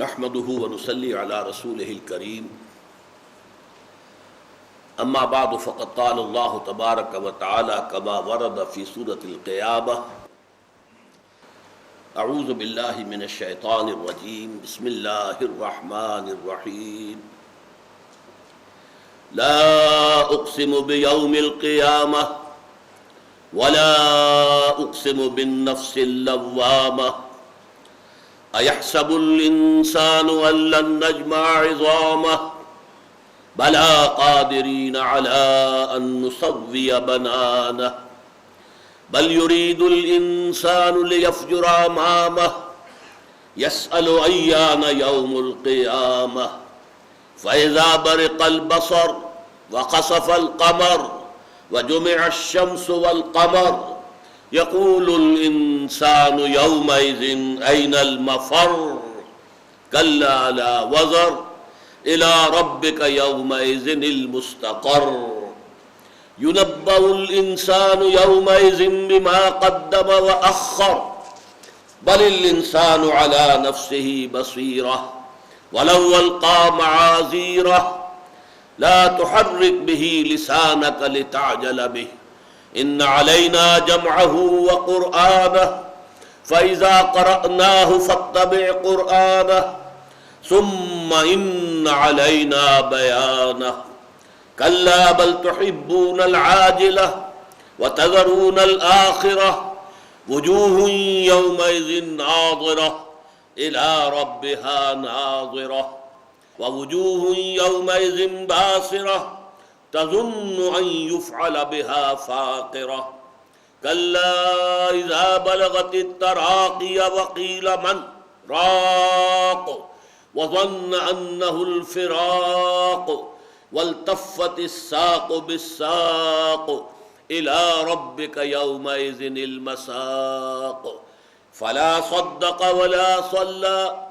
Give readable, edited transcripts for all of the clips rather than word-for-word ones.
نحمده ونصلي على رسوله الكريم اما بعد فقد قال الله تبارك وتعالى كما ورد في سورة القيامة اعوذ بالله من الشيطان الرجيم بسم الله الرحمن الرحيم لا اقسم بيوم القيامة ولا اقسم بالنفس اللوامة أيحسب الإنسان أن لن نجمع عظامه بلى قادرين على أن نسوي بنانه بل يريد الإنسان ليفجر أمامه يسأل أيان يوم القيامة فإذا برق البصر وخسف القمر وجمع الشمس والقمر يقول الإنسان يومئذ أين المفر كلا لا وزر إلى ربك يومئذ المستقر ينبأ الإنسان يومئذ بما قدم وأخر بل الإنسان على نفسه بصيرة ولو ألقى معاذيره لا تحرك به لسانك لتعجل به إن علينا جمعه وقرآنه فإذا قرأناه فاتبع قرآنه ثم إن علينا بيانه كلا بل تحبون العاجلة وتذرون الآخرة وجوه يومئذ ناظرة إلى ربها ناظرة ووجوه يومئذ باسرة تظن أن يفعل بها فاقرة كلا إذا بلغت التراقي وقيل من راق وظن أنه الفراق والتفت الساق بالساق إلى ربك يومئذ المساق فلا صدق ولا صلى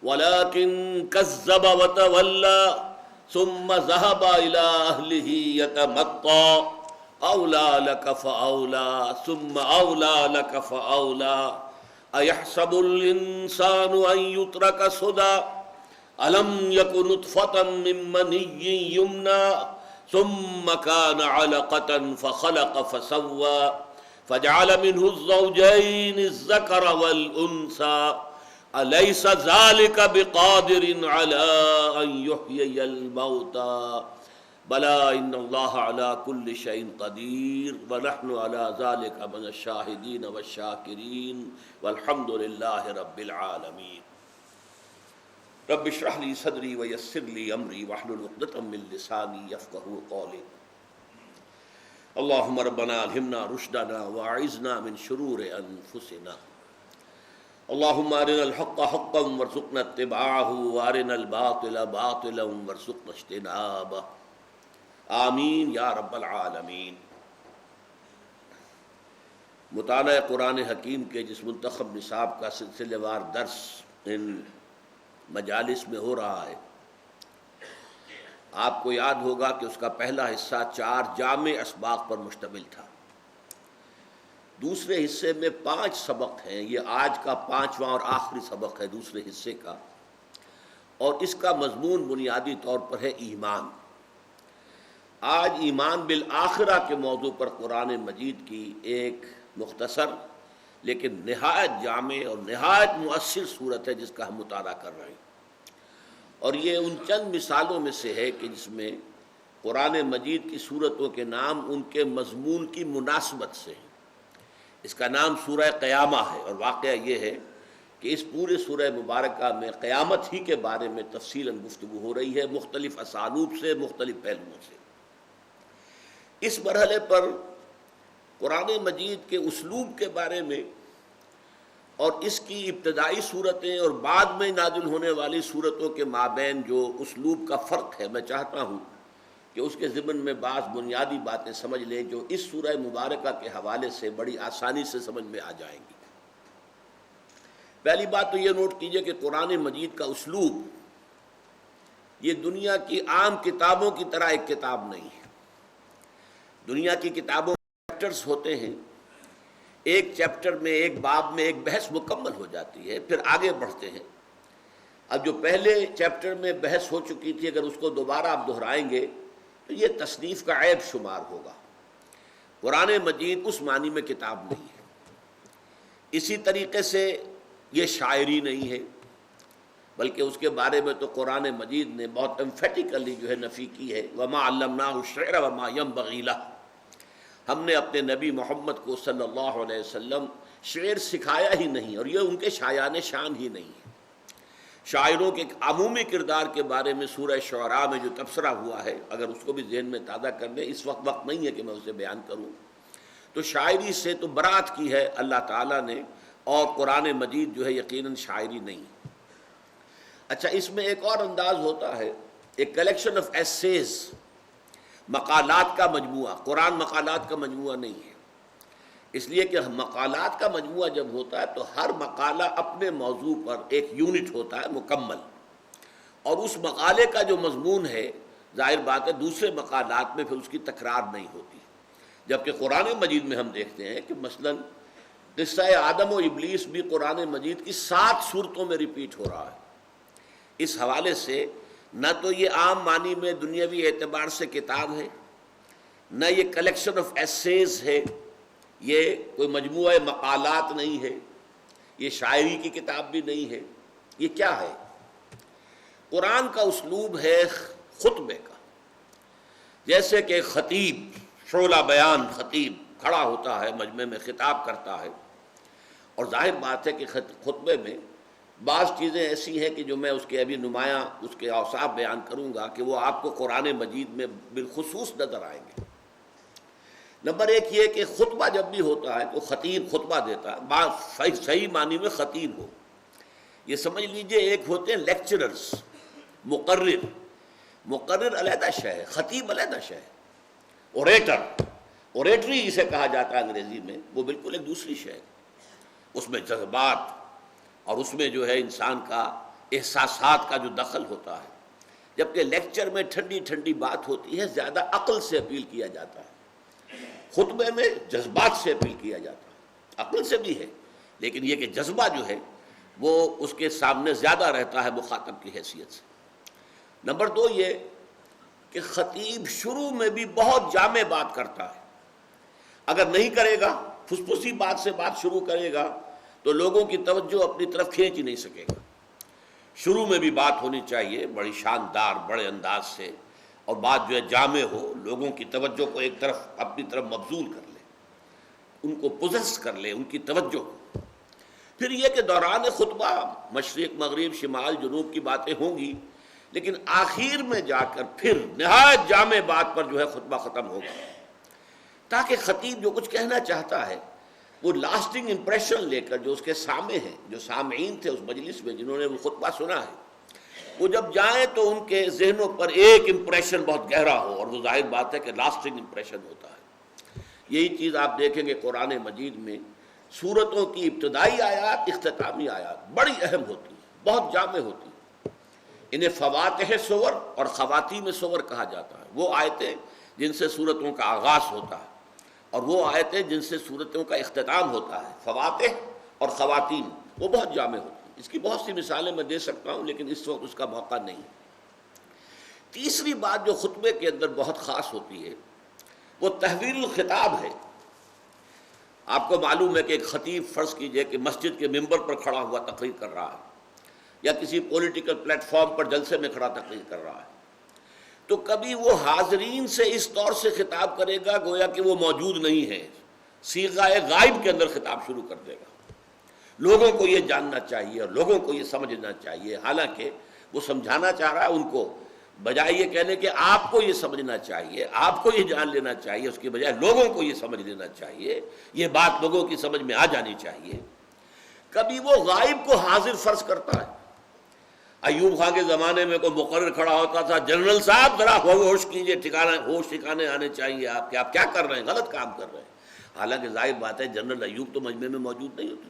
ولكن كذب وتولى ثم ذهب إلى أهله يتمطى أولى لك فأولى ثم أولى لك فأولى أيحسب الإنسان أن يترك سدى ألم يكن نطفة من مني يمنى ثم كان علقة فخلق فسوى فجعل منه الزوجين الذكر والأنثى أليس ذلك بقادر على أن يحيي الموتى بلى إن الله على كل شيء قدير ونحن على ذلك من الشاهدين والشاكرين والحمد لله رب العالمين رب اشرح لي صدري ويسر لي أمري واحلل عقدة من لساني يفقهوا قولي اللهم ربنا ألهمنا رشدنا وأعذنا من شرور أنفسنا اللهم أرنا الحق حقا وارزقنا اتباعه وأرنا الباطل باطلا وارزقنا اجتنابه آمین یا رب العالمین۔ مطالعہ قرآن حکیم کے جس منتخب نصاب کا سلسلے وار درس ان مجالس میں ہو رہا ہے، آپ کو یاد ہوگا کہ اس کا پہلا حصہ 4 جامع اسباق پر مشتمل تھا۔ دوسرے حصے میں 5 سبق ہیں، یہ آج کا 5واں اور آخری سبق ہے دوسرے حصے کا، اور اس کا مضمون بنیادی طور پر ہے ایمان۔ آج ایمان بالآخرہ کے موضوع پر قرآن مجید کی ایک مختصر لیکن نہایت جامع اور نہایت مؤثر صورت ہے جس کا ہم مطالعہ کر رہے ہیں، اور یہ ان چند مثالوں میں سے ہے کہ جس میں قرآن مجید کی صورتوں کے نام ان کے مضمون کی مناسبت سے ہیں۔ اس کا نام سورہ قیامہ ہے، اور واقعہ یہ ہے کہ اس پورے سورہ مبارکہ میں قیامت ہی کے بارے میں تفصیلاً گفتگو ہو رہی ہے، مختلف اسالوب سے، مختلف پہلوؤں سے۔ اس مرحلے پر قرآن مجید کے اسلوب کے بارے میں اور اس کی ابتدائی صورتیں اور بعد میں نازل ہونے والی صورتوں کے مابین جو اسلوب کا فرق ہے، میں چاہتا ہوں کہ اس کے ضمن میں بعض بنیادی باتیں سمجھ لیں جو اس سورہ مبارکہ کے حوالے سے بڑی آسانی سے سمجھ میں آ جائیں گی۔ پہلی بات تو یہ نوٹ کیجئے کہ قرآن مجید کا اسلوب یہ دنیا کی عام کتابوں کی طرح ایک کتاب نہیں ہے۔ دنیا کی کتابوں میں چیپٹرز ہوتے ہیں، ایک چیپٹر میں، ایک باب میں ایک بحث مکمل ہو جاتی ہے، پھر آگے بڑھتے ہیں۔ اب جو پہلے چیپٹر میں بحث ہو چکی تھی، اگر اس کو دوبارہ آپ دہرائیں گے تو یہ تصنیف کا عیب شمار ہوگا۔ قرآن مجید اس معنی میں کتاب نہیں ہے، اسی طریقے سے یہ شاعری نہیں ہے، بلکہ اس کے بارے میں تو قرآن مجید نے بہت امفیٹیکلی جو ہے نفی کی ہے، وَمَا عَلَّمْنَاهُ الشِّعْرَ وَمَا يَنبَغِي لَهُ، ہم نے اپنے نبی محمد کو صلی اللہ علیہ وسلم شعر سکھایا ہی نہیں، اور یہ ان کے شایان شان ہی نہیں ہے۔ شاعروں کے عمومی کردار کے بارے میں سورہ شعراء میں جو تبصرہ ہوا ہے، اگر اس کو بھی ذہن میں تازہ کر لیں، اس وقت نہیں ہے کہ میں اسے بیان کروں، تو شاعری سے تو برات کی ہے اللہ تعالیٰ نے، اور قرآن مجید جو ہے یقیناً شاعری نہیں۔ اچھا، اس میں ایک اور انداز ہوتا ہے، ایک کلیکشن آف ایسیز، مقالات کا مجموعہ۔ قرآن مقالات کا مجموعہ نہیں ہے، اس لیے کہ مقالات کا مجموعہ جب ہوتا ہے تو ہر مقالہ اپنے موضوع پر ایک یونٹ ہوتا ہے مکمل، اور اس مقالے کا جو مضمون ہے ظاہر بات ہے دوسرے مقالات میں پھر اس کی تکرار نہیں ہوتی، جبکہ قرآن مجید میں ہم دیکھتے ہیں کہ مثلا قصہ آدم و ابلیس بھی قرآن مجید کی 7 صورتوں میں ریپیٹ ہو رہا ہے۔ اس حوالے سے نہ تو یہ عام معنی میں دنیاوی اعتبار سے کتاب ہے، نہ یہ کلیکشن آف ایسیز ہے، یہ کوئی مجموعہ مقالات نہیں ہے، یہ شاعری کی کتاب بھی نہیں ہے، یہ کیا ہے؟ قرآن کا اسلوب ہے خطبے کا، جیسے کہ خطیب، شعلہ بیان خطیب کھڑا ہوتا ہے مجمع میں خطاب کرتا ہے، اور ظاہر بات ہے کہ خطبے میں بعض چیزیں ایسی ہیں کہ جو میں اس کے ابھی نمایاں اس کے اوصاف بیان کروں گا کہ وہ آپ کو قرآن مجید میں بالخصوص نظر آئیں گے۔ نمبر ایک یہ کہ خطبہ جب بھی ہوتا ہے تو خطیب خطبہ دیتا ہے، بات صحیح معنی میں خطیب ہو، یہ سمجھ لیجئے ایک ہوتے ہیں لیکچررز، مقرر علیحدہ شے ہے، خطیب علیحدہ شے ہے، اوریٹری جسے کہا جاتا ہے انگریزی میں، وہ بالکل ایک دوسری شے ہے، اس میں جذبات اور اس میں جو ہے انسان کا احساسات کا جو دخل ہوتا ہے، جبکہ لیکچر میں ٹھنڈی ٹھنڈی بات ہوتی ہے، زیادہ عقل سے اپیل کیا جاتا ہے، خطبے میں جذبات سے اپیل کیا جاتا ہے، عقل سے بھی ہے لیکن یہ کہ جذبہ جو ہے وہ اس کے سامنے زیادہ رہتا ہے مخاطب کی حیثیت سے۔ نمبر 2 یہ کہ خطیب شروع میں بھی بہت جامع بات کرتا ہے، اگر نہیں کرے گا، پھسپھسی بات سے بات شروع کرے گا تو لوگوں کی توجہ اپنی طرف کھینچ ہی نہیں سکے گا۔ شروع میں بھی بات ہونی چاہیے بڑی شاندار، بڑے انداز سے، اور بات جو ہے جامع ہو، لوگوں کی توجہ کو ایک طرف اپنی طرف مبذول کر لے، ان کو پوزیس کر لے، ان کی توجہ۔ پھر یہ کہ دوران خطبہ مشرق مغرب شمال جنوب کی باتیں ہوں گی، لیکن آخر میں جا کر پھر نہایت جامع بات پر جو ہے خطبہ ختم ہوگا، تاکہ خطیب جو کچھ کہنا چاہتا ہے وہ لاسٹنگ امپریشن لے کر جو اس کے سامنے ہیں، جو سامعین تھے اس مجلس میں جنہوں نے وہ خطبہ سنا ہے، وہ جب جائیں تو ان کے ذہنوں پر ایک امپریشن بہت گہرا ہو، اور وہ ظاہر بات ہے کہ لاسٹنگ امپریشن ہوتا ہے۔ یہی چیز آپ دیکھیں گے قرآن مجید میں سورتوں کی ابتدائی آیات، اختتامی آیات بڑی اہم ہوتی ہیں، بہت جامع ہوتی ہیں، انہیں فواتح سور اور خواتیم سور کہا جاتا ہے، وہ آیتیں جن سے سورتوں کا آغاز ہوتا ہے اور وہ آیتیں جن سے سورتوں کا اختتام ہوتا ہے، فواتح اور خواتیم، وہ بہت جامع ہوتی ہیں۔ اس کی بہت سی مثالیں میں دے سکتا ہوں لیکن اس وقت اس کا موقع نہیں۔ تیسری بات جو خطبے کے اندر بہت خاص ہوتی ہے وہ تحویل الخطاب ہے۔ آپ کو معلوم ہے کہ ایک خطیب فرض کیجئے کہ مسجد کے ممبر پر کھڑا ہوا تقریر کر رہا ہے، یا کسی پولیٹیکل پلیٹ فارم پر جلسے میں کھڑا تقریر کر رہا ہے، تو کبھی وہ حاضرین سے اس طور سے خطاب کرے گا گویا کہ وہ موجود نہیں ہے، صیغہ غائب کے اندر خطاب شروع کر دے گا۔ لوگوں کو یہ جاننا چاہیے اور لوگوں کو یہ سمجھنا چاہیے، حالانکہ وہ سمجھانا چاہ رہا ہے ان کو، بجائے یہ کہنے کہ آپ کو یہ سمجھنا چاہیے، آپ کو یہ جان لینا چاہیے، اس کے بجائے لوگوں کو یہ سمجھ لینا چاہیے، یہ بات لوگوں کی سمجھ میں آ جانی چاہیے۔ کبھی وہ غائب کو حاضر فرض کرتا ہے۔ ایوب خان کے زمانے میں کوئی مقرر کھڑا ہوتا تھا، جنرل صاحب ذرا ہوش کیجئے، ہوش ٹھکانے آنے چاہیے آپ کہ آپ کیا کر رہے ہیں، غلط کام کر رہے ہیں۔ حالانکہ ظاہر بات ہے جنرل ایوب تو مجمع میں موجود نہیں ہوتے۔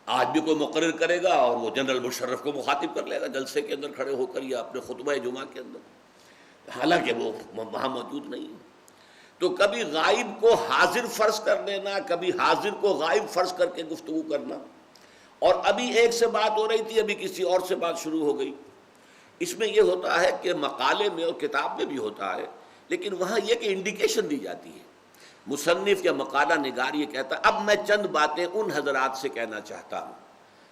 آج بھی کوئی مقرر کرے گا اور وہ جنرل مشرف کو مخاطب کر لے گا جلسے کے اندر کھڑے ہو کر یا اپنے خطبہ جمعہ کے اندر، حالانکہ وہ وہاں موجود نہیں ہے۔ تو کبھی غائب کو حاضر فرض کر لینا، کبھی حاضر کو غائب فرض کر کے گفتگو کرنا، اور ابھی ایک سے بات ہو رہی تھی، ابھی کسی اور سے بات شروع ہو گئی۔ اس میں یہ ہوتا ہے کہ مقالے میں اور کتاب میں بھی ہوتا ہے، لیکن وہاں یہ کہ انڈیکیشن دی جاتی ہے، مصنف یا مقالہ نگار یہ کہتا ہے اب میں چند باتیں ان حضرات سے کہنا چاہتا ہوں،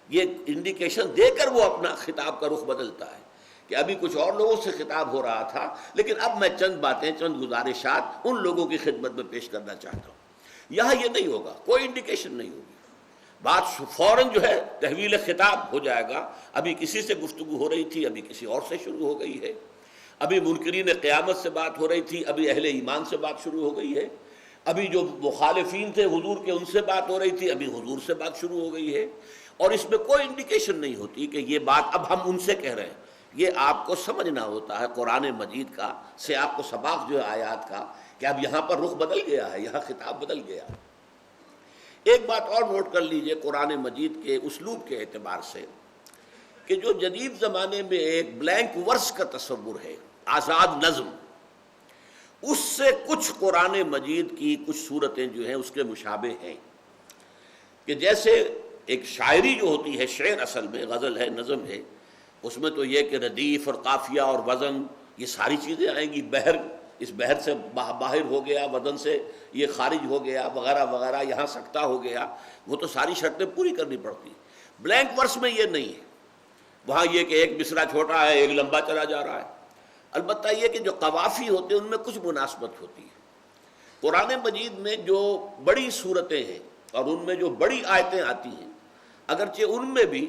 یہ انڈیکیشن دے کر وہ اپنا خطاب کا رخ بدلتا ہے کہ ابھی کچھ اور لوگوں سے خطاب ہو رہا تھا، لیکن اب میں چند باتیں، چند گزارشات ان لوگوں کی خدمت میں پیش کرنا چاہتا ہوں۔ یہاں یہ نہیں ہوگا، کوئی انڈیکیشن نہیں ہوگی، بات فوراً جو ہے تحویل خطاب ہو جائے گا۔ ابھی کسی سے گفتگو ہو رہی تھی، ابھی کسی اور سے شروع ہو گئی ہے، ابھی منکرین قیامت سے بات ہو رہی تھی، ابھی اہل ایمان سے بات شروع ہو گئی ہے، ابھی جو مخالفین تھے حضور کے ان سے بات ہو رہی تھی، ابھی حضور سے بات شروع ہو گئی ہے، اور اس میں کوئی انڈیکیشن نہیں ہوتی کہ یہ بات اب ہم ان سے کہہ رہے ہیں۔ یہ آپ کو سمجھنا ہوتا ہے قرآن مجید کا سیاق و سباق جو ہے آیات کا، کہ اب یہاں پر رخ بدل گیا ہے، یہاں خطاب بدل گیا۔ ایک بات اور نوٹ کر لیجئے قرآن مجید کے اسلوب کے اعتبار سے، کہ جو جدید زمانے میں ایک بلینک ورس کا تصور ہے، آزاد نظم، اس سے کچھ قرآن مجید کی کچھ صورتیں جو ہیں اس کے مشابہ ہیں، کہ جیسے ایک شاعری جو ہوتی ہے، شعر اصل میں غزل ہے، نظم ہے، اس میں تو یہ کہ ردیف اور قافیہ اور وزن یہ ساری چیزیں آئیں گی، بحر اس بحر سے باہر ہو گیا، وزن سے یہ خارج ہو گیا، وغیرہ وغیرہ، یہاں سکتہ ہو گیا، وہ تو ساری شرطیں پوری کرنی پڑتی۔ بلینک ورس میں یہ نہیں ہے، وہاں یہ کہ ایک مصرع چھوٹا ہے، ایک لمبا چلا جا رہا ہے۔ البتہ یہ کہ جو قوافی ہوتے ہیں ان میں کچھ مناسبت ہوتی ہے۔ قرآن مجید میں جو بڑی صورتیں ہیں اور ان میں جو بڑی آیتیں آتی ہیں، اگرچہ ان میں بھی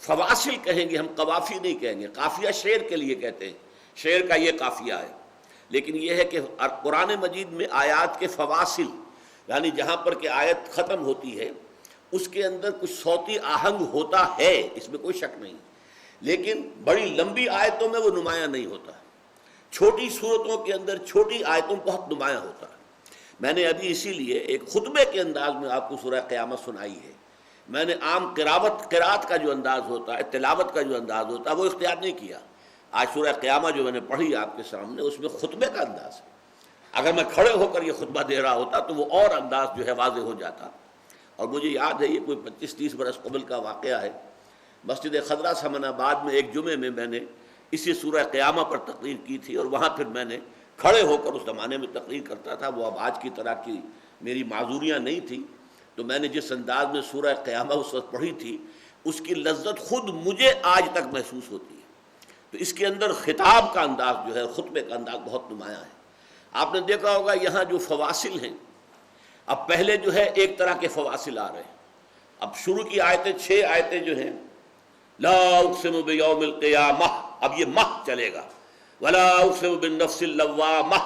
فواصل کہیں گے، ہم قوافی نہیں کہیں گے، قافیہ شعر کے لیے کہتے ہیں، شعر کا یہ قافیہ ہے، لیکن یہ ہے کہ قرآن مجید میں آیات کے فواصل، یعنی جہاں پر کہ آیت ختم ہوتی ہے اس کے اندر کچھ صوتی آہنگ ہوتا ہے، اس میں کوئی شک نہیں، لیکن بڑی لمبی آیتوں میں وہ نمایاں نہیں ہوتا، چھوٹی صورتوں کے اندر چھوٹی آیتوں بہت نمایاں ہوتا ہے۔ میں نے ابھی اسی لیے ایک خطبے کے انداز میں آپ کو سورہ قیامت سنائی ہے، میں نے عام قرات کا جو انداز ہوتا ہے، تلاوت کا جو انداز ہوتا ہے وہ اختیار نہیں کیا۔ آج سورہ قیامہ جو میں نے پڑھی آپ کے سامنے، اس میں خطبے کا انداز ہے، اگر میں کھڑے ہو کر یہ خطبہ دے رہا ہوتا تو وہ اور انداز جو ہے واضح ہو جاتا۔ اور مجھے یاد ہے یہ کوئی 25-30 برس قبل کا واقعہ ہے، مسجد خضرہ سمن آباد میں ایک جمعے میں میں نے اسی سورہ قیامہ پر تقریر کی تھی، اور وہاں پھر میں نے کھڑے ہو کر، اس زمانے میں تقریر کرتا تھا، وہ اب آج کی طرح کی میری معذوریاں نہیں تھی، تو میں نے جس انداز میں سورہ قیامہ اس وقت پڑھی تھی، اس کی لذت خود مجھے آج تک محسوس ہوتی ہے۔ تو اس کے اندر خطاب کا انداز جو ہے، خطبے کا انداز بہت نمایاں ہے۔ آپ نے دیکھا ہوگا یہاں جو فواصل ہیں، اب پہلے جو ہے ایک طرح کے فواصل آ رہے ہیں، اب شروع کی آیتیں 6 آیتیں جو ہیں، لا اقسم بیوم القیامہ، اب یہ مہ چلے گا، ولا اقسم بالنفس اللوامہ،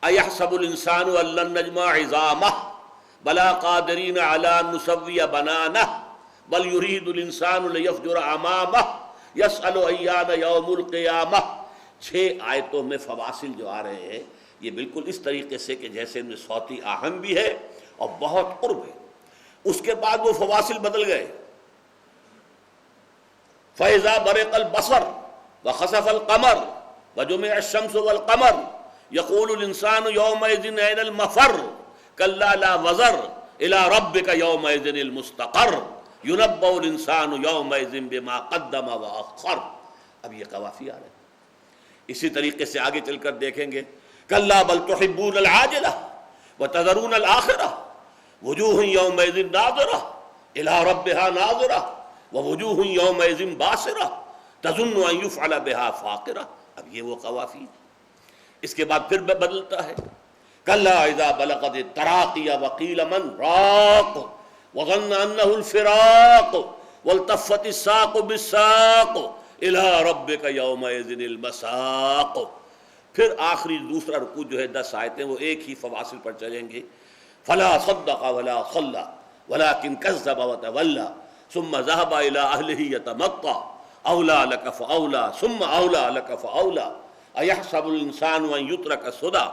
ایحسب الانسان ان لن نجمع عظامہ، بلا قادرین علی ان نسوی بنانہ، بل یرید الانسان لیفجر امامہ، یسأل ایان یوم القیامہ۔ 6 آیتوں میں فواصل جو آ رہے ہیں یہ بالکل اس طریقے سے کہ جیسے ان میں صوتی آہنگ بھی ہے اور بہت قرب ہے۔ اس کے بعد وہ فواصل بدل گئے، فَإِذَا بَرِقَ الْبَصَرُ وَخَسَفَ الْقَمَرُ وَجُمِعَ الشَّمْسُ وَالْقَمَرُ يَقُولُ الْإِنسَانُ يَوْمَئِذٍ أَيْنَ الْمَفَرُّ كَلَّا لَا وَزَرَ إِلَىٰ رَبِّكَ يَوْمَئِذٍ الْمُسْتَقَرُّ يُنَبَّأُ الْإِنسَانُ يَوْمَئِذٍ بِمَا قَدَّمَ وَأَخَّرَ۔ اب یہ قوافی آ رہے ہیں۔ اسی طریقے سے آگے چل کر دیکھیں گے، كَلَّا بَلْ تُحِبُّونَ الْعَاجِلَةَ وَتَذَرُونَ الْآخِرَةَ وُجُوهٌ يَوْمَئِذٍ نَاظِرَةٌ إِلَىٰ رَبِّهَا نَاظِرَةٌ وَوُجُوهٌ يَوْمَئِذٍ بَاسِرَةٌ تَظُنُّ أَن يُفْعَلَ بِهَا فَاقِرَةٌ۔ اب یہ وہ قوافی، اس کے بعد پھر بدلتا ہے، كَلَّا إِذَا بَلَغَتِ التَّرَاقِيَ وَقِيلَ مَنْ رَاقٍ وَظَنَّ أَنَّهُ الْفِرَاقُ وَالْتَفَّتِ السَّاقُ بِالسَّاقِ إِلَىٰ رَبِّكَ يَوْمَئِذٍ الْمَسَاقُ۔ پھر آخری دوسرا رکوع جو ہے 10 آیتیں، وہ ایک ہی فواصل پر چلیں گے، فَلَا صَدَّقَ وَلَا صَلَّىٰ وَلَٰكِنْ كَذَّبَ وَتَوَلَّىٰ ثُمَّ ذَهَبَ إِلَىٰ أَهْلِهِ يَتَمَطَّىٰ أَوْلَىٰ لَكَ فَأَوْلَىٰ ثُمَّ أَوْلَىٰ لَكَ فَأَوْلَىٰ أَيَحْسَبُ الْإِنسَانُ أَن يُتْرَكَ سُدًى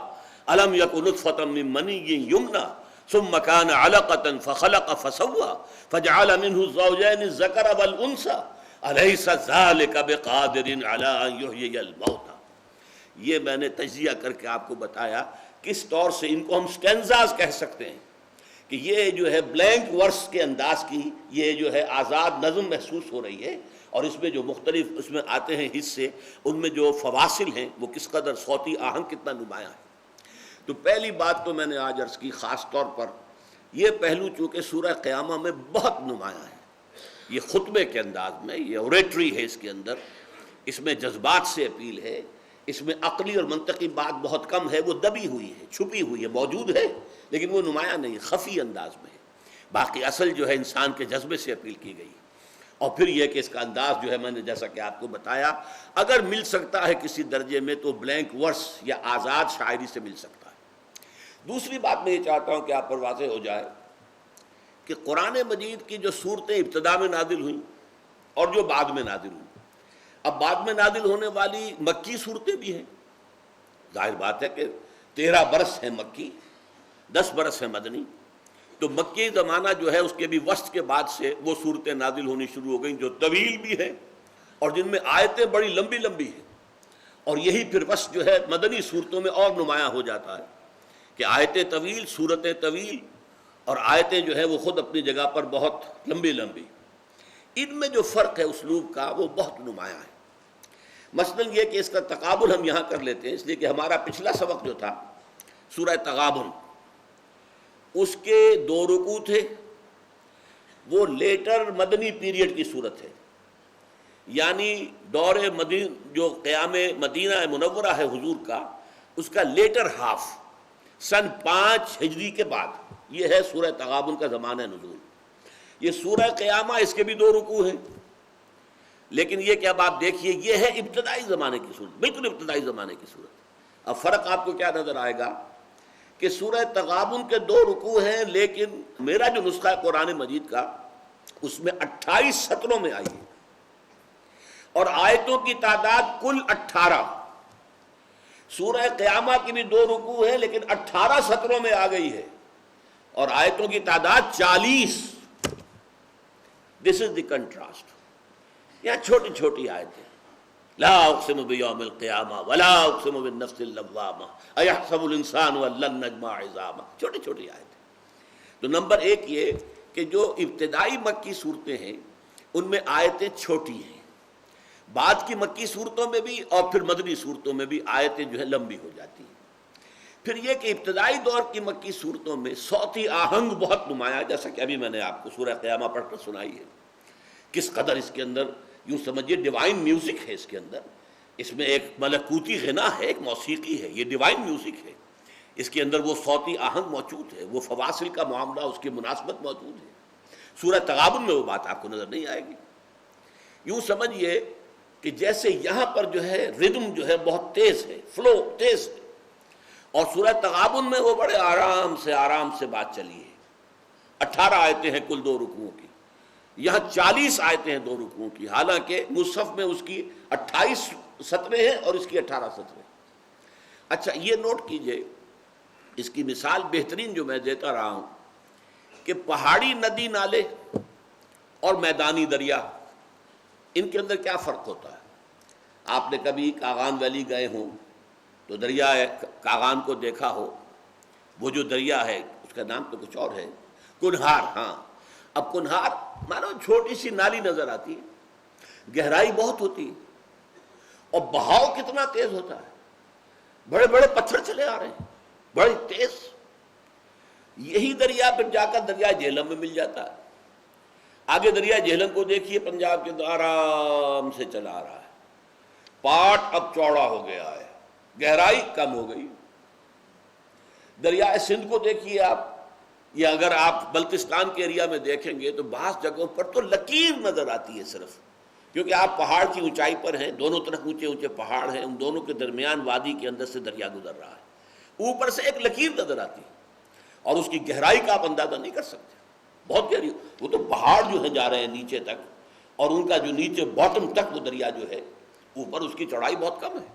أَلَمْ يَكُ نُطْفَةً مِّن مَّنِيٍّ يُمْنَىٰ ثُمَّ كَانَ عَلَقَةً فَخَلَقَ فَسَوَّىٰ فَجَعَلَ مِنْهُ الزَّوْجَيْنِ الذَّكَرَ وَالْأُنثَىٰ أَلَيْسَ ذَٰلِكَ بِقَادِرٍ عَلَىٰ أَن يُحْيِيَ الْمَوْتَىٰ۔ یہ میں نے تجزیہ کر کے آپ کو بتایا کس طور سے ان کو ہم سٹینزاز کہہ سکتے ہیں، کہ یہ جو ہے بلینک ورس کے انداز کی یہ جو ہے آزاد نظم محسوس ہو رہی ہے، اور اس میں جو مختلف اس میں آتے ہیں حصے، ان میں جو فواصل ہیں وہ کس قدر صوتی آہنگ کتنا نمایاں ہے۔ تو پہلی بات تو میں نے آج عرض کی، خاص طور پر یہ پہلو چونکہ سورہ قیامہ میں بہت نمایاں ہے، یہ خطبے کے انداز میں، یہ اوریٹری ہے، اس کے اندر اس میں جذبات سے اپیل ہے، اس میں عقلی اور منطقی بات بہت کم ہے، وہ دبی ہوئی ہے، چھپی ہوئی ہے، موجود ہے لیکن وہ نمایاں نہیں، خفی انداز میں ہے۔ باقی اصل جو ہے انسان کے جذبے سے اپیل کی گئی، اور پھر یہ کہ اس کا انداز جو ہے میں نے جیسا کہ آپ کو بتایا، اگر مل سکتا ہے کسی درجے میں تو بلینک ورس یا آزاد شاعری سے مل سکتا ہے۔ دوسری بات میں یہ چاہتا ہوں کہ آپ پر واضح ہو جائے کہ قرآن مجید کی جو صورتیں ابتدا میں نازل ہوئیں اور جو بعد میں نازل ہوئیں، اب بعد میں نازل ہونے والی مکی صورتیں بھی ہیں، ظاہر بات ہے کہ 13 برس ہیں مکی، 10 برس ہیں مدنی، تو مکی زمانہ جو ہے اس کے بھی وسط کے بعد سے وہ صورتیں نازل ہونی شروع ہو گئیں جو طویل بھی ہیں اور جن میں آیتیں بڑی لمبی لمبی ہیں، اور یہی پھر وسط جو ہے مدنی صورتوں میں اور نمایاں ہو جاتا ہے کہ آیتیں طویل، صورتیں طویل، اور آیتیں جو ہے وہ خود اپنی جگہ پر بہت لمبی لمبی۔ ان میں جو فرق ہے اسلوب کا وہ بہت نمایاں ہے۔ مثلا یہ کہ اس کا تقابل ہم یہاں کر لیتے ہیں، اس لیے کہ ہمارا پچھلا سبق جو تھا سورہ تغابن، اس کے 2 رکوع تھے، وہ لیٹر مدنی پیریڈ کی صورت ہے، یعنی دور جو قیام مدینہ منورہ ہے حضور کا، اس کا لیٹر ہاف، سن 5 ہجری کے بعد، یہ ہے سورہ تغابن کا زمانہ نزول۔ یہ سورہ قیامہ، اس کے بھی 2 رکوع ہیں، لیکن یہ کہ اب آپ دیکھیے یہ ہے ابتدائی زمانے کی صورت، بالکل ابتدائی زمانے کی صورت۔ اب فرق آپ کو کیا نظر آئے گا کہ سورہ تغابن کے 2 رکوع ہیں، لیکن میرا جو نسخہ ہے قرآن مجید کا اس میں 28 سطروں میں آئی ہے، اور آیتوں کی تعداد کل 18۔ سورہ قیامہ کی بھی 2 رکوع ہیں لیکن 18 سطروں میں آ گئی ہے، اور آیتوں کی تعداد 40۔ دس از دی کنٹراسٹ۔ یہاں چھوٹی چھوٹی آیتیں، لا اقسم بیوم القیامہ ولا اقسم بالنفس اللوامہ ایحسب الانسان ان لن نجمع عظامہ، چھوٹی چھوٹی آیتیں۔ تو نمبر 1 یہ کہ جو ابتدائی مکی صورتیں ہیں ان میں آیتیں چھوٹی ہیں، بعد کی مکی صورتوں میں بھی اور پھر مدنی صورتوں میں بھی آیتیں جو ہے لمبی ہو جاتی ہیں۔ پھر یہ کہ ابتدائی دور کی مکی صورتوں میں صوتی آہنگ بہت نمایاں، جیسا کہ ابھی میں نے آپ کو سورہ قیامہ پڑھ کر سنائی ہے، کس قدر اس کے اندر یوں سمجھیے ڈیوائن میوزک ہے، اس کے اندر، اس میں ایک ملکوتی غنا ہے، ایک موسیقی ہے، یہ ڈیوائن میوزک ہے، اس کے اندر وہ صوتی آہنگ موجود ہے، وہ فواصل کا معاملہ، اس کی مناسبت موجود ہے۔ سورہ تغابن میں وہ بات آپ کو نظر نہیں آئے گی۔ یوں سمجھیے کہ جیسے یہاں پر جو ہے ردم جو ہے بہت تیز ہے، فلو تیز ہے، اور سورہ تغابن میں وہ بڑے آرام سے بات چلی ہے۔ 18 آیتیں ہیں کل 2 رکوعوں کی، یہاں 40 آیتیں ہیں 2 رکوعوں کی، حالانکہ مصحف میں اس کی 28 سطریں ہیں اور اس کی 18 سطریں۔ اچھا یہ نوٹ کیجئے، اس کی مثال بہترین جو میں دیتا رہا ہوں کہ پہاڑی ندی نالے اور میدانی دریا، ان کے اندر کیا فرق ہوتا ہے؟ آپ نے کبھی کاغان ویلی گئے ہوں تو دریا کاغان کو دیکھا ہو، وہ جو دریا ہے اس کا نام تو کچھ اور ہے، کنہار۔ ہاں، اب کنہار مانو چھوٹی سی نالی نظر آتی ہے، گہرائی بہت ہوتی ہے اور بہاؤ کتنا تیز ہوتا ہے، بڑے بڑے پتھر چلے آ رہے ہیں بڑے تیز۔ یہی دریا پھر جا کر دریا جہلم میں مل جاتا ہے۔ آگے دریا جہلم کو دیکھیے، پنجاب کے اندر آرام سے چلا آ رہا ہے، پاٹ اب چوڑا ہو گیا ہے، گہرائی کم ہو گئی۔ دریائے سندھ کو دیکھیے آپ، یا اگر آپ بلتستان کے ایریا میں دیکھیں گے تو بعض جگہوں پر تو لکیر نظر آتی ہے صرف، کیونکہ آپ پہاڑ کی اونچائی پر ہیں، دونوں طرف اونچے اونچے پہاڑ ہیں، ان دونوں کے درمیان وادی کے اندر سے دریا گزر رہا ہے، اوپر سے ایک لکیر نظر آتی ہے اور اس کی گہرائی کا آپ اندازہ نہیں کر سکتے، بہت گہری۔ وہ تو پہاڑ جو ہیں جا رہے ہیں نیچے تک، اور ان کا جو نیچے باٹم تک وہ دریا جو ہے، اوپر اس کی چوڑائی بہت کم ہے۔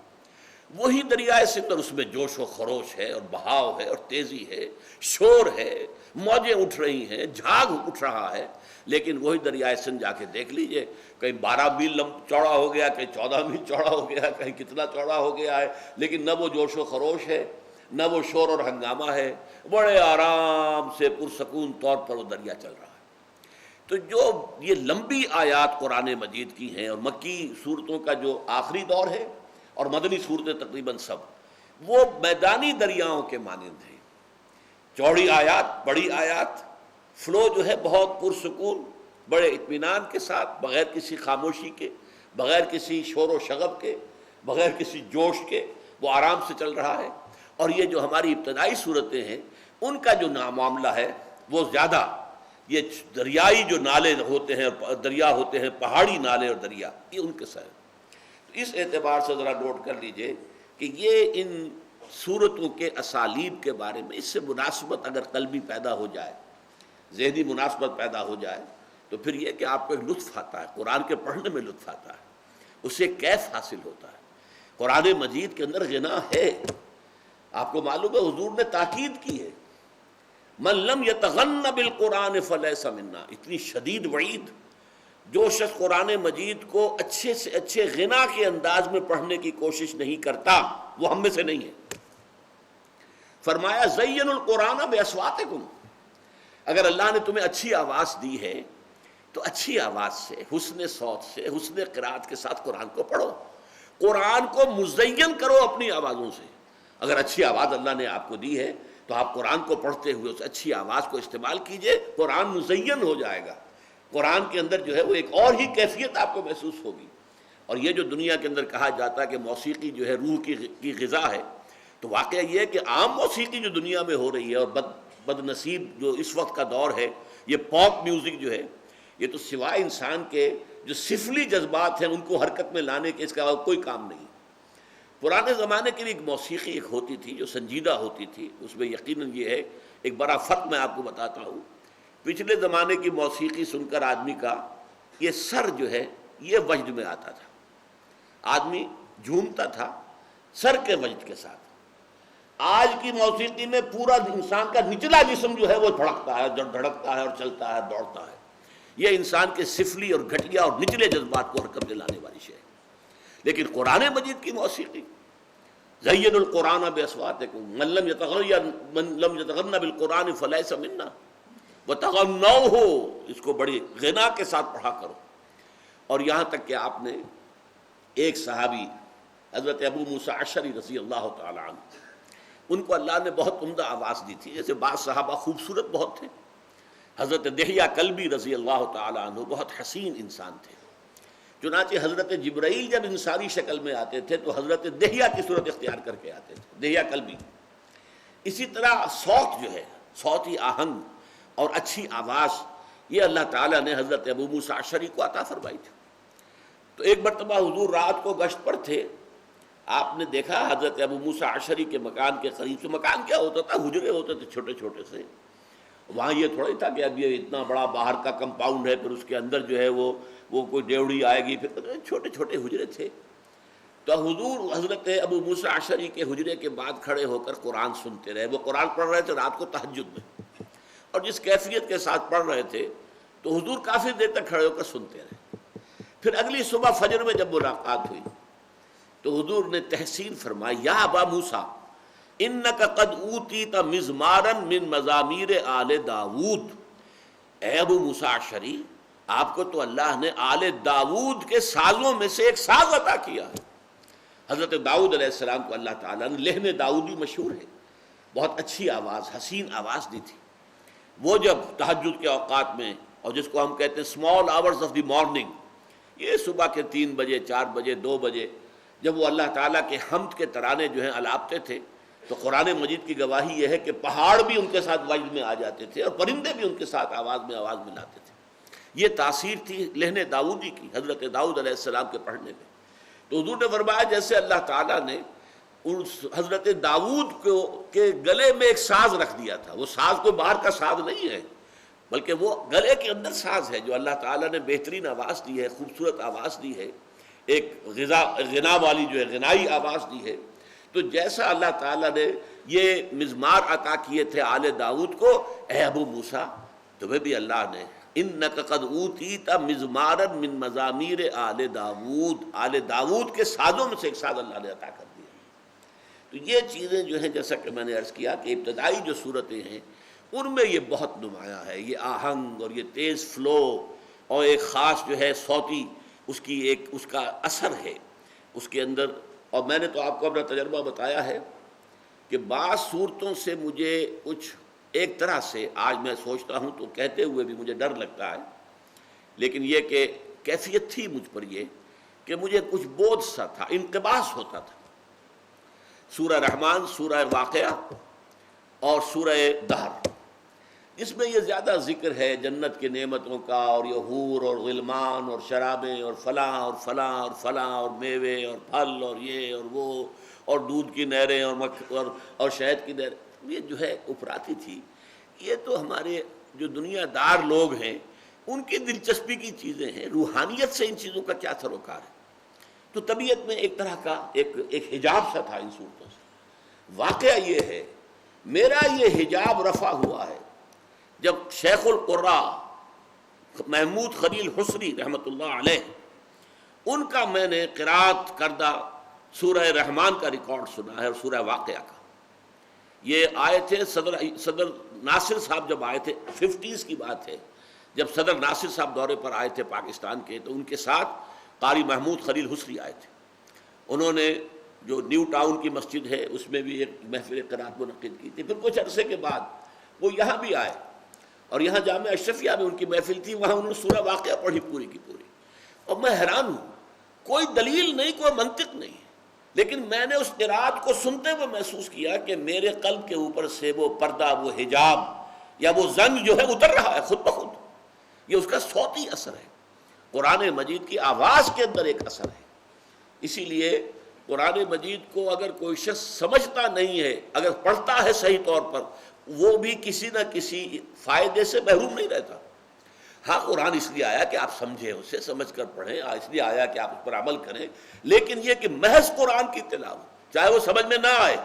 وہی دریائے سندھ، اس میں جوش و خروش ہے اور بہاؤ ہے اور تیزی ہے، شور ہے، موجیں اٹھ رہی ہیں، جھاگ اٹھ رہا ہے، لیکن وہی دریائے سندھ جا کے دیکھ لیجئے، کہیں 12 میل چوڑا ہو گیا، کہیں 14 میل چوڑا ہو گیا، کہیں کتنا چوڑا ہو گیا ہے، لیکن نہ وہ جوش و خروش ہے نہ وہ شور اور ہنگامہ ہے، بڑے آرام سے پرسکون طور پر وہ دریا چل رہا ہے۔ تو جو یہ لمبی آیات قرآن مجید کی ہیں، اور مکی صورتوں کا جو آخری دور ہے اور مدنی صورتیں تقریباً سب، وہ میدانی دریاؤں کے مانند ہیں۔ چوڑی آیات، بڑی آیات، فلو جو ہے بہت پرسکون، بڑے اطمینان کے ساتھ، بغیر کسی خاموشی کے، بغیر کسی شور و شغب کے، بغیر کسی جوش کے، وہ آرام سے چل رہا ہے۔ اور یہ جو ہماری ابتدائی صورتیں ہیں ان کا جو معاملہ ہے وہ زیادہ یہ دریائی جو نالے ہوتے ہیں، دریا ہوتے ہیں، پہاڑی نالے اور دریا، یہ ان کے ساتھ۔ تو اس اعتبار سے ذرا نوٹ کر لیجئے کہ یہ ان صورتوں کے اسالیب کے بارے میں اس سے مناسبت اگر قلبی پیدا ہو جائے، ذہنی مناسبت پیدا ہو جائے، تو پھر یہ کہ آپ کو ایک لطف آتا ہے، قرآن کے پڑھنے میں لطف آتا ہے، اسے کیف حاصل ہوتا ہے۔ قرآن مجید کے اندر غنا ہے، آپ کو معلوم ہے حضور نے تاکید کی ہے، من لم یتغن بالقرآن فلیس منا، اتنی شدید وعید۔ جو شخص قرآن مجید کو اچھے سے اچھے غنا کے انداز میں پڑھنے کی کوشش نہیں کرتا وہ ہم میں سے نہیں ہے۔ فرمایا زین القرآن باصواتکم، اگر اللہ نے تمہیں اچھی آواز دی ہے تو اچھی آواز سے، حسن صوت سے، حسن قرات کے ساتھ قرآن کو پڑھو، قرآن کو مزین کرو اپنی آوازوں سے۔ اگر اچھی آواز اللہ نے آپ کو دی ہے تو آپ قرآن کو پڑھتے ہوئے اس اچھی آواز کو استعمال کیجئے، قرآن مزین ہو جائے گا، قرآن کے اندر جو ہے وہ ایک اور ہی کیفیت آپ کو محسوس ہوگی۔ اور یہ جو دنیا کے اندر کہا جاتا ہے کہ موسیقی جو ہے روح کی غذا ہے، تو واقعہ یہ ہے کہ عام موسیقی جو دنیا میں ہو رہی ہے، اور بد نصیب جو اس وقت کا دور ہے، یہ پاپ میوزک جو ہے، یہ تو سوائے انسان کے جو سفلی جذبات ہیں ان کو حرکت میں لانے کے اس کا کوئی کام نہیں۔ پرانے زمانے کی بھی ایک موسیقی ایک ہوتی تھی جو سنجیدہ ہوتی تھی، اس میں یقیناً یہ ہے ایک بڑا فرق میں آپ کو بتاتا ہوں۔ پچھلے زمانے کی موسیقی سن کر آدمی کا یہ سر جو ہے یہ وجد میں آتا تھا، آدمی جھومتا تھا سر کے وجد کے ساتھ۔ آج کی موسیقی میں پورا انسان کا نچلا جسم جو ہے وہ دھڑکتا ہے، دھڑکتا ہے اور چلتا ہے، دوڑتا ہے۔ یہ انسان کے سفلی اور گھٹیا اور نچلے جذبات کو حرکت میں لانے والی شے ہے۔ لیکن قرآن مجید کی موسیقی زین القرآن باصواتکم من لم یتغن بالقرآن فلیس منا وتغنوہ، اس کو بڑی غنا کے ساتھ پڑھا کرو۔ اور یہاں تک کہ آپ نے ایک صحابی حضرت ابو موسیٰ اشعری رضی اللہ تعالی عنہ، ان کو اللہ نے بہت عمدہ آواز دی تھی، جیسے بعض صحابہ خوبصورت بہت تھے۔ حضرت دحیہ کلبی رضی اللہ تعالی عنہ بہت حسین انسان تھے، چنانچہ حضرت جبرائیل جب انسانی شکل میں آتے تھے تو حضرت دحیہ کی صورت اختیار کر کے آتے تھے، دحیہ کلبی۔ اسی طرح صوت جو ہے، صوتی آہنگ اور اچھی آواز، یہ اللہ تعالیٰ نے حضرت ابو موسیٰ اشعری کو عطا فرمائی تھی۔ تو ایک مرتبہ حضور رات کو گشت پر تھے، آپ نے دیکھا حضرت ابو موسیٰ اشعری کے مکان کے قریب سے، مکان کیا ہوتا تھا، حجرے ہوتے تھے چھوٹے چھوٹے سے، وہاں یہ تھوڑا ہی تھا کہ اب یہ اتنا بڑا باہر کا کمپاؤنڈ ہے، پھر اس کے اندر جو ہے وہ کوئی ڈیوڑی آئے گی، پھر چھوٹے چھوٹے حجرے تھے۔ تو حضور حضرت ابو موسیٰ اشعری کے حجرے کے بعد کھڑے ہو کر قرآن سنتے رہے۔ وہ قرآن پڑھ رہے تھے رات کو تہجد میں، اور جس کیفیت کے ساتھ پڑھ رہے تھے تو حضور کافی دیر تک کھڑے ہو کر سنتے رہے۔ پھر اگلی صبح فجر میں جب ملاقات ہوئی تو حضور نے تحسین فرمائی، یا ابا موسیٰ انک قد اوتیت مزمارا من مزامیر آل داود، اے ابو موسیٰ اشعری، آپ کو تو اللہ نے آل داود کے سازوں میں سے ایک ساز عطا کیا ہے۔ حضرت داؤد علیہ السلام کو اللہ تعالیٰ نے لہن داؤدی مشہور ہے، بہت اچھی آواز، حسین آواز دی تھی۔ وہ جب تہجد کے اوقات میں، اور جس کو ہم کہتے ہیں small hours of the morning, یہ صبح کے 3 بجے 4 بجے 2 بجے جب وہ اللہ تعالیٰ کے حمد کے ترانے جو ہیں الاپتے تھے، تو قرآن مجید کی گواہی یہ ہے کہ پہاڑ بھی ان کے ساتھ وجد میں آ جاتے تھے اور پرندے بھی ان کے ساتھ آواز ملاتے تھے۔ یہ تاثیر تھی لہن داؤدی کی حضرت داؤد علیہ السلام کے پڑھنے میں۔ تو حضور نے فرمایا جیسے اللہ تعالیٰ نے حضرت داؤد کے گلے میں ایک ساز رکھ دیا تھا، وہ ساز کوئی باہر کا ساز نہیں ہے بلکہ وہ گلے کے اندر ساز ہے جو اللہ تعالیٰ نے بہترین آواز دی ہے، خوبصورت آواز دی ہے، ایک غنا والی جو ہے غنائی آواز دی ہے۔ تو جیسا اللہ تعالیٰ نے یہ مزمار عطا کیے تھے آل داؤد کو، اے ابو موسیٰ تمہیں بھی اللہ نے انک قد اوتیت مزمارا من مزامیر آل داود، آل داود کے سازوں میں سے ایک ساز اللہ نے عطا کر دیا۔ تو یہ چیزیں جو ہیں جیسا کہ میں نے عرض کیا کہ ابتدائی جو صورتیں ہیں ان میں یہ بہت نمایاں ہے، یہ آہنگ اور یہ تیز فلو اور ایک خاص جو ہے صوتی اس کا اثر ہے اس کے اندر۔ اور میں نے تو آپ کو اپنا تجربہ بتایا ہے کہ بعض صورتوں سے مجھے کچھ ایک طرح سے آج میں سوچتا ہوں تو کہتے ہوئے بھی مجھے ڈر لگتا ہے، لیکن یہ کہ کیفیت تھی مجھ پر یہ کہ مجھے کچھ بودھ سا تھا، انقباس ہوتا تھا۔ سورہ رحمان، سورہ واقعہ اور سورہ دہر، جس میں یہ زیادہ ذکر ہے جنت کی نعمتوں کا اور یہ حور اور غلمان اور شرابیں اور فلاں اور فلاں اور فلاں اور میوے اور پھل اور یہ اور وہ اور دودھ کی نہریں اور شہد کی نہریں، یہ جو ہے افراطی تھی۔ یہ تو ہمارے جو دنیا دار لوگ ہیں ان کی دلچسپی کی چیزیں ہیں، روحانیت سے ان چیزوں کا کیا سروکار ہے؟ تو طبیعت میں ایک طرح کا ایک حجاب سا تھا ان صورتوں سے۔ واقعہ یہ ہے میرا یہ حجاب رفع ہوا ہے جب شیخ القراء محمود خلیل حسری رحمۃ اللہ علیہ ان کا میں نے قرات کردہ سورہ رحمان کا ریکارڈ سنا ہے اور سورہ واقعہ کا۔ یہ آئے تھے صدر ناصر صاحب جب آئے تھے، 50s کی بات ہے، جب صدر ناصر صاحب دورے پر آئے تھے پاکستان کے، تو ان کے ساتھ قاری محمود خلیل حسری آئے تھے۔ انہوں نے جو نیو ٹاؤن کی مسجد ہے اس میں بھی ایک محفل قرات منعقد کی تھی۔ پھر کچھ عرصے کے بعد وہ یہاں بھی آئے اور یہاں جامعہ اشرفیہ میں ان کی محفل تھی، وہاں انہوں نے سورہ واقعہ پڑھی پوری کی پوری، اور میں حیران ہوں، کوئی دلیل نہیں، کوئی منطق نہیں، لیکن میں نے اس قرات کو سنتے ہوئے محسوس کیا کہ میرے قلب کے اوپر سے وہ پردہ، وہ حجاب یا وہ زنگ جو ہے اتر رہا ہے خود بخود۔ یہ اس کا صوتی اثر ہے، قرآن مجید کی آواز کے اندر ایک اثر ہے۔ اسی لیے قرآن مجید کو اگر کوئی شخص سمجھتا نہیں ہے، اگر پڑھتا ہے صحیح طور پر، وہ بھی کسی نہ کسی فائدے سے محروم نہیں رہتا۔ ہاں، قرآن اس لیے آیا کہ آپ سمجھیں، اسے سمجھ کر پڑھیں، اس لیے آیا کہ آپ اس پر عمل کریں، لیکن یہ کہ محض قرآن کی تلاوت چاہے وہ سمجھ میں نہ آئے،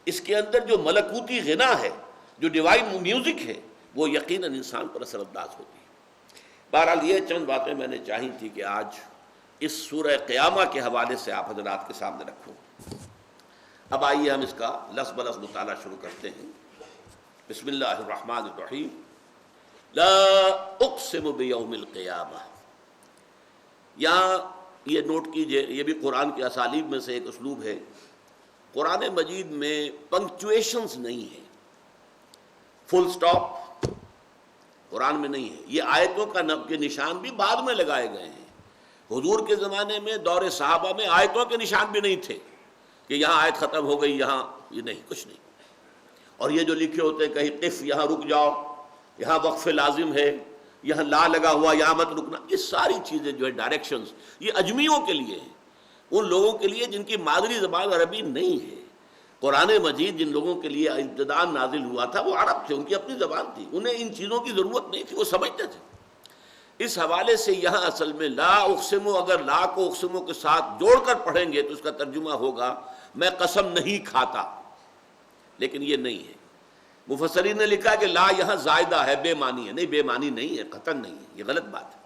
اس کے اندر جو ملکوتی غنا ہے، جو ڈیوائن میوزک ہے، وہ یقیناً انسان پر اثر انداز ہوتی ہے۔ بہرحال یہ چند باتیں میں نے چاہی تھی کہ آج اس سورہ قیامہ کے حوالے سے آپ حضرات کے سامنے رکھوں۔ اب آئیے ہم اس کا لفظ بلفظ مطالعہ شروع کرتے ہیں۔ بسم اللہ الرحمن الرحیم۔ لا اقسم بیوم القیامہ، یہاں یہ نوٹ کیجئے، یہ بھی قرآن کے اسالیب میں سے ایک اسلوب ہے۔ قرآن مجید میں پنکچویشنز نہیں ہیں، فل سٹاپ قرآن میں نہیں ہے۔ یہ آیتوں کے نشان بھی بعد میں لگائے گئے ہیں۔ حضور کے زمانے میں، دور صحابہ میں آیتوں کے نشان بھی نہیں تھے کہ یہاں آیت ختم ہو گئی، یہاں یہ نہیں، کچھ نہیں۔ اور یہ جو لکھے ہوتے ہیں کہیں قف، یہاں رک جاؤ، یہاں وقف لازم ہے، یہاں لا لگا ہوا، یہاں مت رکنا، یہ ساری چیزیں جو ہے ڈائریکشنز، یہ اجمیوں کے لیے ہیں، ان لوگوں کے لیے جن کی مادری زبان عربی نہیں ہے۔ قرآن مجید جن لوگوں کے لیے ابتداءً نازل ہوا تھا وہ عرب تھے، ان کی اپنی زبان تھی، انہیں ان چیزوں کی ضرورت نہیں تھی، وہ سمجھتے تھے۔ اس حوالے سے یہاں اصل میں لا اقسمو، اگر لا کو اقسمو کے ساتھ جوڑ کر پڑھیں گے تو اس کا ترجمہ ہوگا میں قسم نہیں کھاتا، لیکن یہ نہیں ہے۔ مفسرین نے لکھا کہ لا یہاں زائدہ ہے، بے معنی ہے، نہیں، بے معنی نہیں ہے، قطعاً نہیں ہے، یہ غلط بات ہے،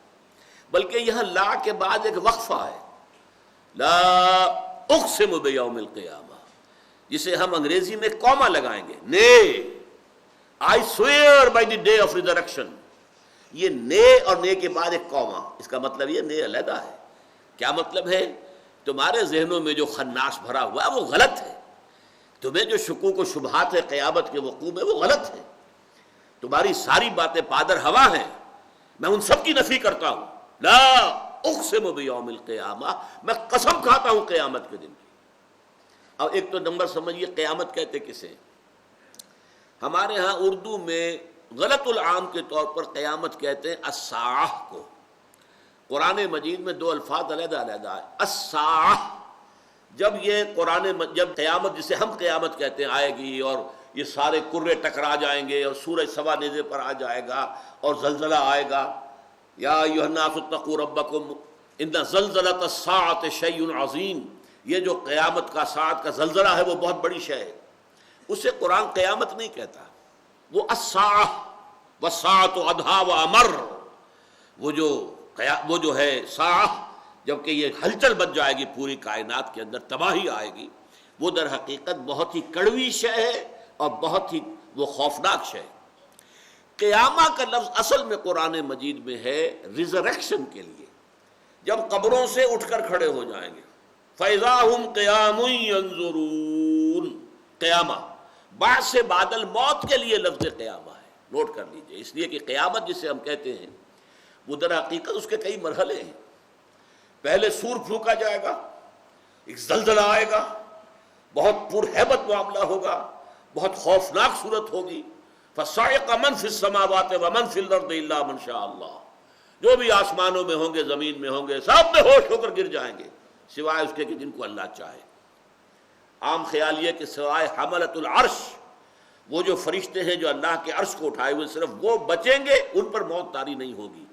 بلکہ یہاں لا کے بعد ایک وقفہ ہے، لا اقسم بیوم القیامہ، جسے ہم انگریزی میں کوما لگائیں گے، نے I swear by the day of resurrection. یہ نے اور نے کے بعد ایک کوما، اس کا مطلب یہ نے علیحدہ ہے۔ کیا مطلب ہے؟ تمہارے ذہنوں میں جو خناس بھرا ہوا ہے وہ غلط ہے، تمہیں جو شکوک و شبہات ہے قیامت کے وقوع میں وہ غلط ہے، تمہاری ساری باتیں پادر ہوا ہیں، میں ان سب کی نفی کرتا ہوں۔ لا اقسم بیوم القیامہ، میں قسم کھاتا ہوں قیامت کے دن کی۔ اب ایک تو نمبر سمجھیے، قیامت کہتے کسے؟ ہمارے ہاں اردو میں غلط العام کے طور پر قیامت کہتے ہیں الساعہ کو۔ قرآن مجید میں دو الفاظ علیحدہ علیحدہ ہے، الساعہ۔ جب جب قیامت جسے ہم قیامت کہتے ہیں آئے گی اور یہ سارے کرے ٹکرا جائیں گے اور سورج سوا نیزے پر آ جائے گا اور زلزلہ آئے گا، یا ایھا الناس اتقوا ربکم ان زلزلۃ الساعۃ شیء عظیم، یہ جو قیامت کا ساعت کا زلزلہ ہے وہ بہت بڑی شے ہے، اسے قرآن قیامت نہیں کہتا، وہ الساعہ والساعۃ ادھیٰ وامر، وہ جو ہے ساعہ، جبکہ یہ ہلچل بچ جائے گی پوری کائنات کے اندر، تباہی آئے گی، وہ در حقیقت بہت ہی کڑوی شے ہے اور بہت ہی وہ خوفناک شے ہے۔ قیامہ کا لفظ اصل میں قرآن مجید میں ہے ریزریکشن کے لیے، جب قبروں سے اٹھ کر کھڑے ہو جائیں گے۔ فَإِذَا هُمْ قِيَامٌ يَنظُرُونَ، قیامہ بعد سے بادل موت کے لیے لفظ قیامہ ہے، نوٹ کر لیجئے، اس لیے کہ قیامت جسے ہم کہتے ہیں وہ در حقیقت اس کے کئی مرحلے ہیں۔ پہلے سور پھونکا جائے گا، ایک زلزلہ آئے گا، بہت پرہیبت معاملہ ہوگا، بہت خوفناک صورت ہوگی۔ فَصَعِقَ مَنْ فِي السَّمَاوَاتِ وَمَنْ فِي الْأَرْضِ إِلَّا مَنْ شَاءَ اللَّهُ، جو بھی آسمانوں میں ہوں گے زمین میں ہوں گے سب بے ہوش ہو کر گر جائیں گے سوائے اس کے کہ جن کو اللہ چاہے۔ عام خیال یہ کہ سوائے حملۃ العرش، وہ جو فرشتے ہیں جو اللہ کے عرش کو اٹھائے ہوئے، صرف وہ بچیں گے، ان پر موت طاری نہیں ہوگی،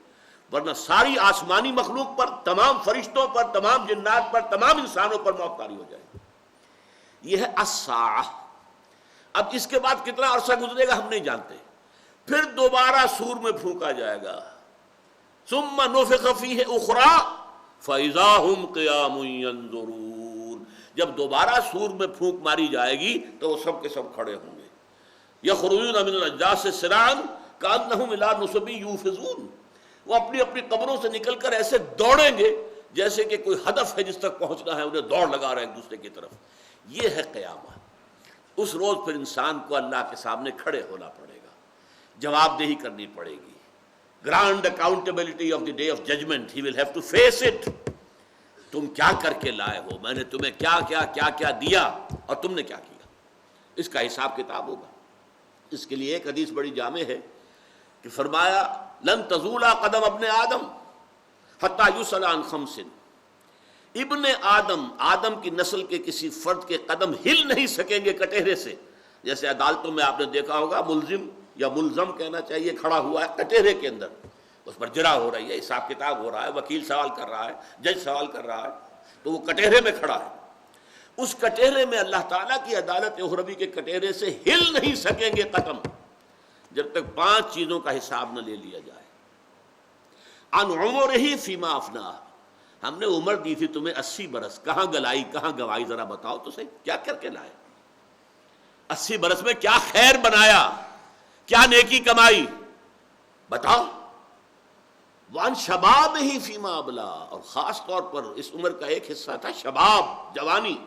ورنہ ساری آسمانی مخلوق پر، تمام فرشتوں پر، تمام جنات پر، تمام انسانوں پر موت طاری ہو جائے گی۔ یہ ہے الساعہ۔ اب اس کے بعد کتنا عرصہ گزرے گا ہم نہیں جانتے، پھر دوبارہ سور میں پھونکا جائے گا، ثم نفخ فیہ اخری فاذا ہم قیام ینظرون، جب دوبارہ سور میں پھونک ماری جائے گی تو وہ سب کے سب کھڑے ہوں گے۔ یخرجون من الاجداث سراعا کانہم الی نصب یوفضون، وہ اپنی اپنی قبروں سے نکل کر ایسے دوڑیں گے جیسے کہ کوئی ہدف ہے جس تک پہنچنا ہے، انہیں دوڑ لگا رہے ہیں ایک دوسرے کی طرف۔ یہ ہے قیامت۔ اس روز پھر انسان کو اللہ کے سامنے کھڑے ہونا پڑے گا، جواب دہی کرنی پڑے گی۔ Grand accountability of the day of judgment, he will have to face it. تم کیا کر کے لائے ہو، میں نے تمہیں کیا کیا کیا کیا دیا اور تم نے کیا کیا، اس کا حساب کتاب ہوگا۔ اس کے لیے ایک حدیث بڑی جامع ہے کہ فرمایا لن تزول قدم ابن آدم حتی یسأل عن خمس، ابن آدم، آدم کی نسل کے کسی فرد کے قدم ہل نہیں سکیں گے کٹہرے سے۔ جیسے عدالتوں میں آپ نے دیکھا ہوگا ملزم یا ملزم کہنا چاہیے کھڑا ہوا ہے کٹہرے کے اندر، اس پر جرا ہو رہی ہے، حساب کتاب ہو رہا ہے، وکیل سوال کر رہا ہے، جج سوال کر رہا ہے، تو وہ کٹہرے میں کھڑا ہے۔ اس کٹہرے میں اللہ تعالیٰ کی عدالت اخروی کے کٹہرے سے ہل نہیں سکیں گے قدم جب تک 5 چیزوں کا حساب نہ لے لیا جائے۔ عن عمرہ فیما افناہ، ہم نے عمر دی تھی تمہیں 80 برس، کہاں گلائی کہاں گوائی، ذرا بتاؤ تو صحیح کیا کر کے لائے؟ 80 برس میں کیا خیر بنایا، کیا نیکی کمائی، بتاؤ۔ وان شبابہ فیما ابلا، اور خاص طور پر اس عمر کا ایک حصہ تھا شباب، جوانی،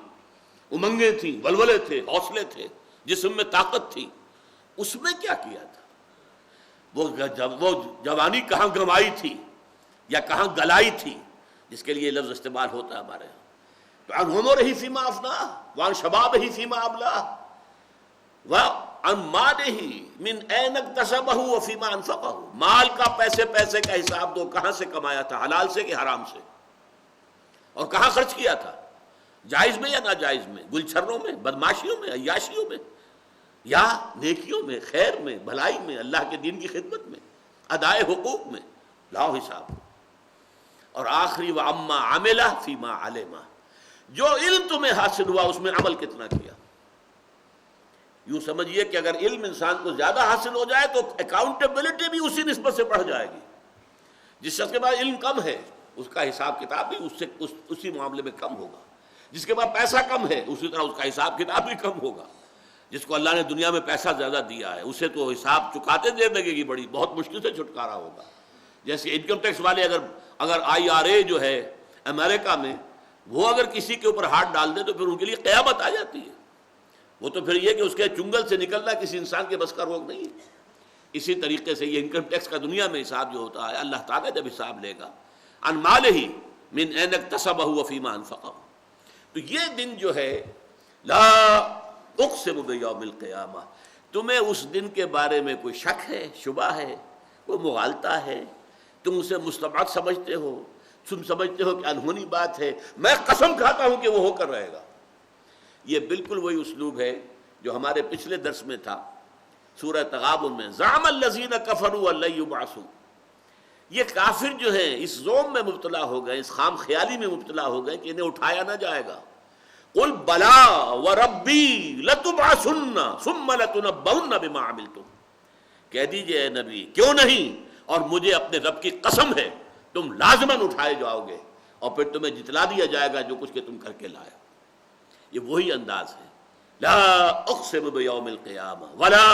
امنگیں تھیں، ولولے تھے، حوصلے تھے، جسم میں طاقت تھی، اس میں کیا کیا تھا؟ وہ جوانی کہاں گنوائی تھی یا کہاں گلائی تھی، جس کے لیے لفظ استعمال ہوتا ہے ہمارے یہاں۔ تو عن عمرہ فیما افناہ وعن شبابہ فیما ابلاہ وعن مالہ من این اکتسبہ وفیما انفقہ، مال کا پیسے کا حساب دو، کہاں سے کمایا تھا، حلال سے کہ حرام سے، اور کہاں خرچ کیا تھا، جائز میں یا ناجائز میں، گلچھروں میں، بدماشیوں میں، عیاشیوں میں، یا نیکیوں میں، خیر میں، بھلائی میں، اللہ کے دین کی خدمت میں، ادائے حقوق میں، لاؤ حساب۔ اور آخری وَعَمَّا عَمِلَ فِيمَا عَلِمَ، جو علم تمہیں حاصل ہوا اس میں عمل کتنا کیا۔ یوں سمجھیے کہ اگر علم انسان کو زیادہ حاصل ہو جائے تو اکاؤنٹیبلٹی بھی اسی نسبت سے بڑھ جائے گی۔ جس شخص کے پاس علم کم ہے اس کا حساب کتاب بھی اسی معاملے میں کم ہوگا، جس کے پاس پیسہ کم ہے اسی طرح اس کا حساب کتاب بھی کم ہوگا۔ جس کو اللہ نے دنیا میں پیسہ زیادہ دیا ہے اسے تو حساب چکاتے دیر لگے گی بڑی، بہت مشکل سے چھٹکارا ہوگا۔ جیسے انکم ٹیکس والے اگر IRA جو ہے امریکہ میں، وہ اگر کسی کے اوپر ہاتھ ڈال دے تو پھر ان کے لیے قیامت آ جاتی ہے۔ وہ تو پھر یہ کہ اس کے چنگل سے نکلنا کسی انسان کے بس کا روگ نہیں ہے۔ اسی طریقے سے یہ انکم ٹیکس کا دنیا میں حساب جو ہوتا ہے، اللہ تعالیٰ جب حساب لے گا عن مالہ من این اکتسبہ وفیما انفقہ، تو یہ دن جو ہے لا اقسم بیوم القیامہ، تمہیں اس دن کے بارے میں کوئی شک ہے، شبہ ہے، کوئی مغالطہ ہے، تم اسے مستبعد سمجھتے ہو، تم سمجھتے ہو کہ انہونی بات ہے، میں قسم کھاتا ہوں کہ وہ ہو کر رہے گا۔ یہ بالکل وہی اسلوب ہے جو ہمارے پچھلے درس میں تھا سورہ تغابن میں، زعم الذین کفروا ان لن یبعثوا، یہ کافر جو ہیں اس زوم میں مبتلا ہو گئے، اس خام خیالی میں مبتلا ہو گئے کہ انہیں اٹھایا نہ جائے گا۔ قل بلا وربی لتبعثن ثم لتنبؤن بما عملتم، کہہ دیجئے اے نبی کیوں نہیں، اور مجھے اپنے رب کی قسم ہے تم لازماً اٹھائے جاؤ گے اور پھر تمہیں جتلا دیا جائے گا جو کچھ کہ تم کر کے لائے۔ یہ وہی انداز ہے، لا اقسم بیوم القیامہ ولا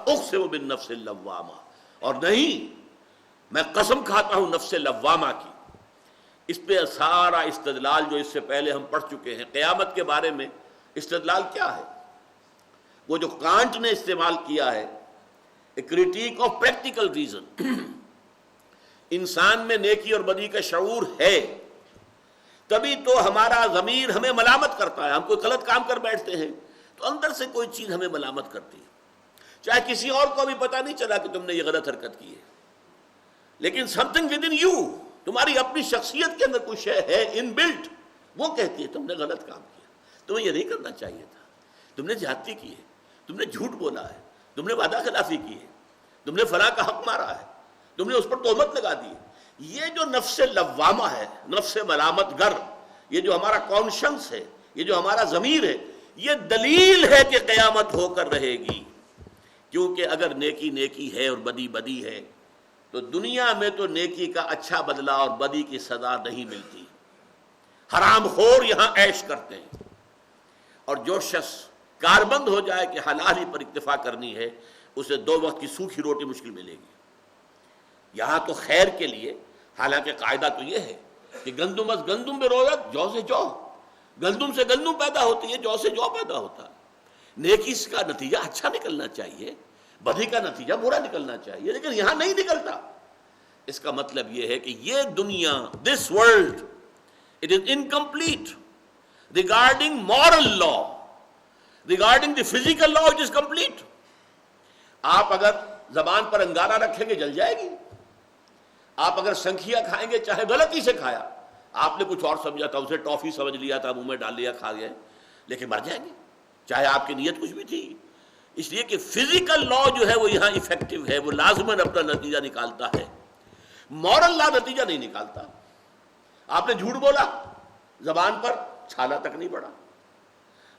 اقسم بالنفس اللوامہ، اور نہیں میں قسم کھاتا ہوں نفس لوامہ کی۔ اس پہ سارا استدلال جو اس سے پہلے ہم پڑھ چکے ہیں، قیامت کے بارے میں استدلال کیا ہے؟ وہ جو کانٹ نے استعمال کیا ہے، اے کریٹیک آف پریکٹیکل ریزن، انسان میں نیکی اور بدی کا شعور ہے، تبھی تو ہمارا ضمیر ہمیں ملامت کرتا ہے۔ ہم کوئی غلط کام کر بیٹھتے ہیں تو اندر سے کوئی چیز ہمیں ملامت کرتی ہے، چاہے کسی اور کو بھی پتہ نہیں چلا کہ تم نے یہ غلط حرکت کی ہے، لیکن some thing with in you, تمہاری اپنی شخصیت کے اندر کچھ شے ہے ان بلٹ، وہ کہتی ہے تم نے غلط کام کیا، تمہیں یہ نہیں کرنا چاہیے تھا، تم نے زیادتی کی ہے، تم نے جھوٹ بولا ہے، تم نے وعدہ خلافی کی ہے، تم نے فلاں کا حق مارا ہے، تم نے اس پر تہمت لگا دی ہے۔ یہ جو نفس لوامہ ہے، نفس ملامت گر، یہ جو ہمارا کانشنس ہے، یہ جو ہمارا ضمیر ہے، یہ دلیل ہے کہ قیامت ہو کر رہے گی، کیونکہ اگر نیکی نیکی ہے اور بدی بدی ہے تو دنیا میں تو نیکی کا اچھا بدلہ اور بدی کی سزا نہیں ملتی، حرام خور یہاں عیش کرتے ہیں، اور جو شخص کاربند ہو جائے کہ حلال ہی پر اکتفا کرنی ہے، اسے 2 وقت کی سوکھی روٹی مشکل ملے گی۔ یہاں تو خیر کے لیے، حالانکہ قاعدہ تو یہ ہے کہ گندم از گندم بے رویت، جو سے جو، گندم سے گندم پیدا ہوتی ہے، جو سے جو پیدا ہوتا ہے۔ نیکی کا نتیجہ اچھا نکلنا چاہیے، بدی کا نتیجہ برا نکلنا چاہیے، لیکن یہاں نہیں نکلتا۔ اس کا مطلب یہ ہے کہ یہ دنیا، this world, it is incomplete regarding moral law, regarding the physical law it is complete. آپ اگر زبان پر انگارہ رکھیں گے جل جائے گی، آپ اگر سنکھیا کھائیں گے چاہے غلطی سے کھایا، آپ نے کچھ اور سمجھا تھا، اسے ٹافی سمجھ لیا تھا، منہ میں ڈال لیا، کھا گئے، لیکن مر جائیں گے چاہے آپ کی نیت کچھ بھی تھی۔ اس لیے کہ فزیکل لا جو ہے وہ یہاں افیکٹو ہے، وہ لازماً اپنا نتیجہ نکالتا ہے، مورل لا نتیجہ نہیں نکالتا۔ آپ نے جھوٹ بولا، زبان پر چھالا تک نہیں پڑا،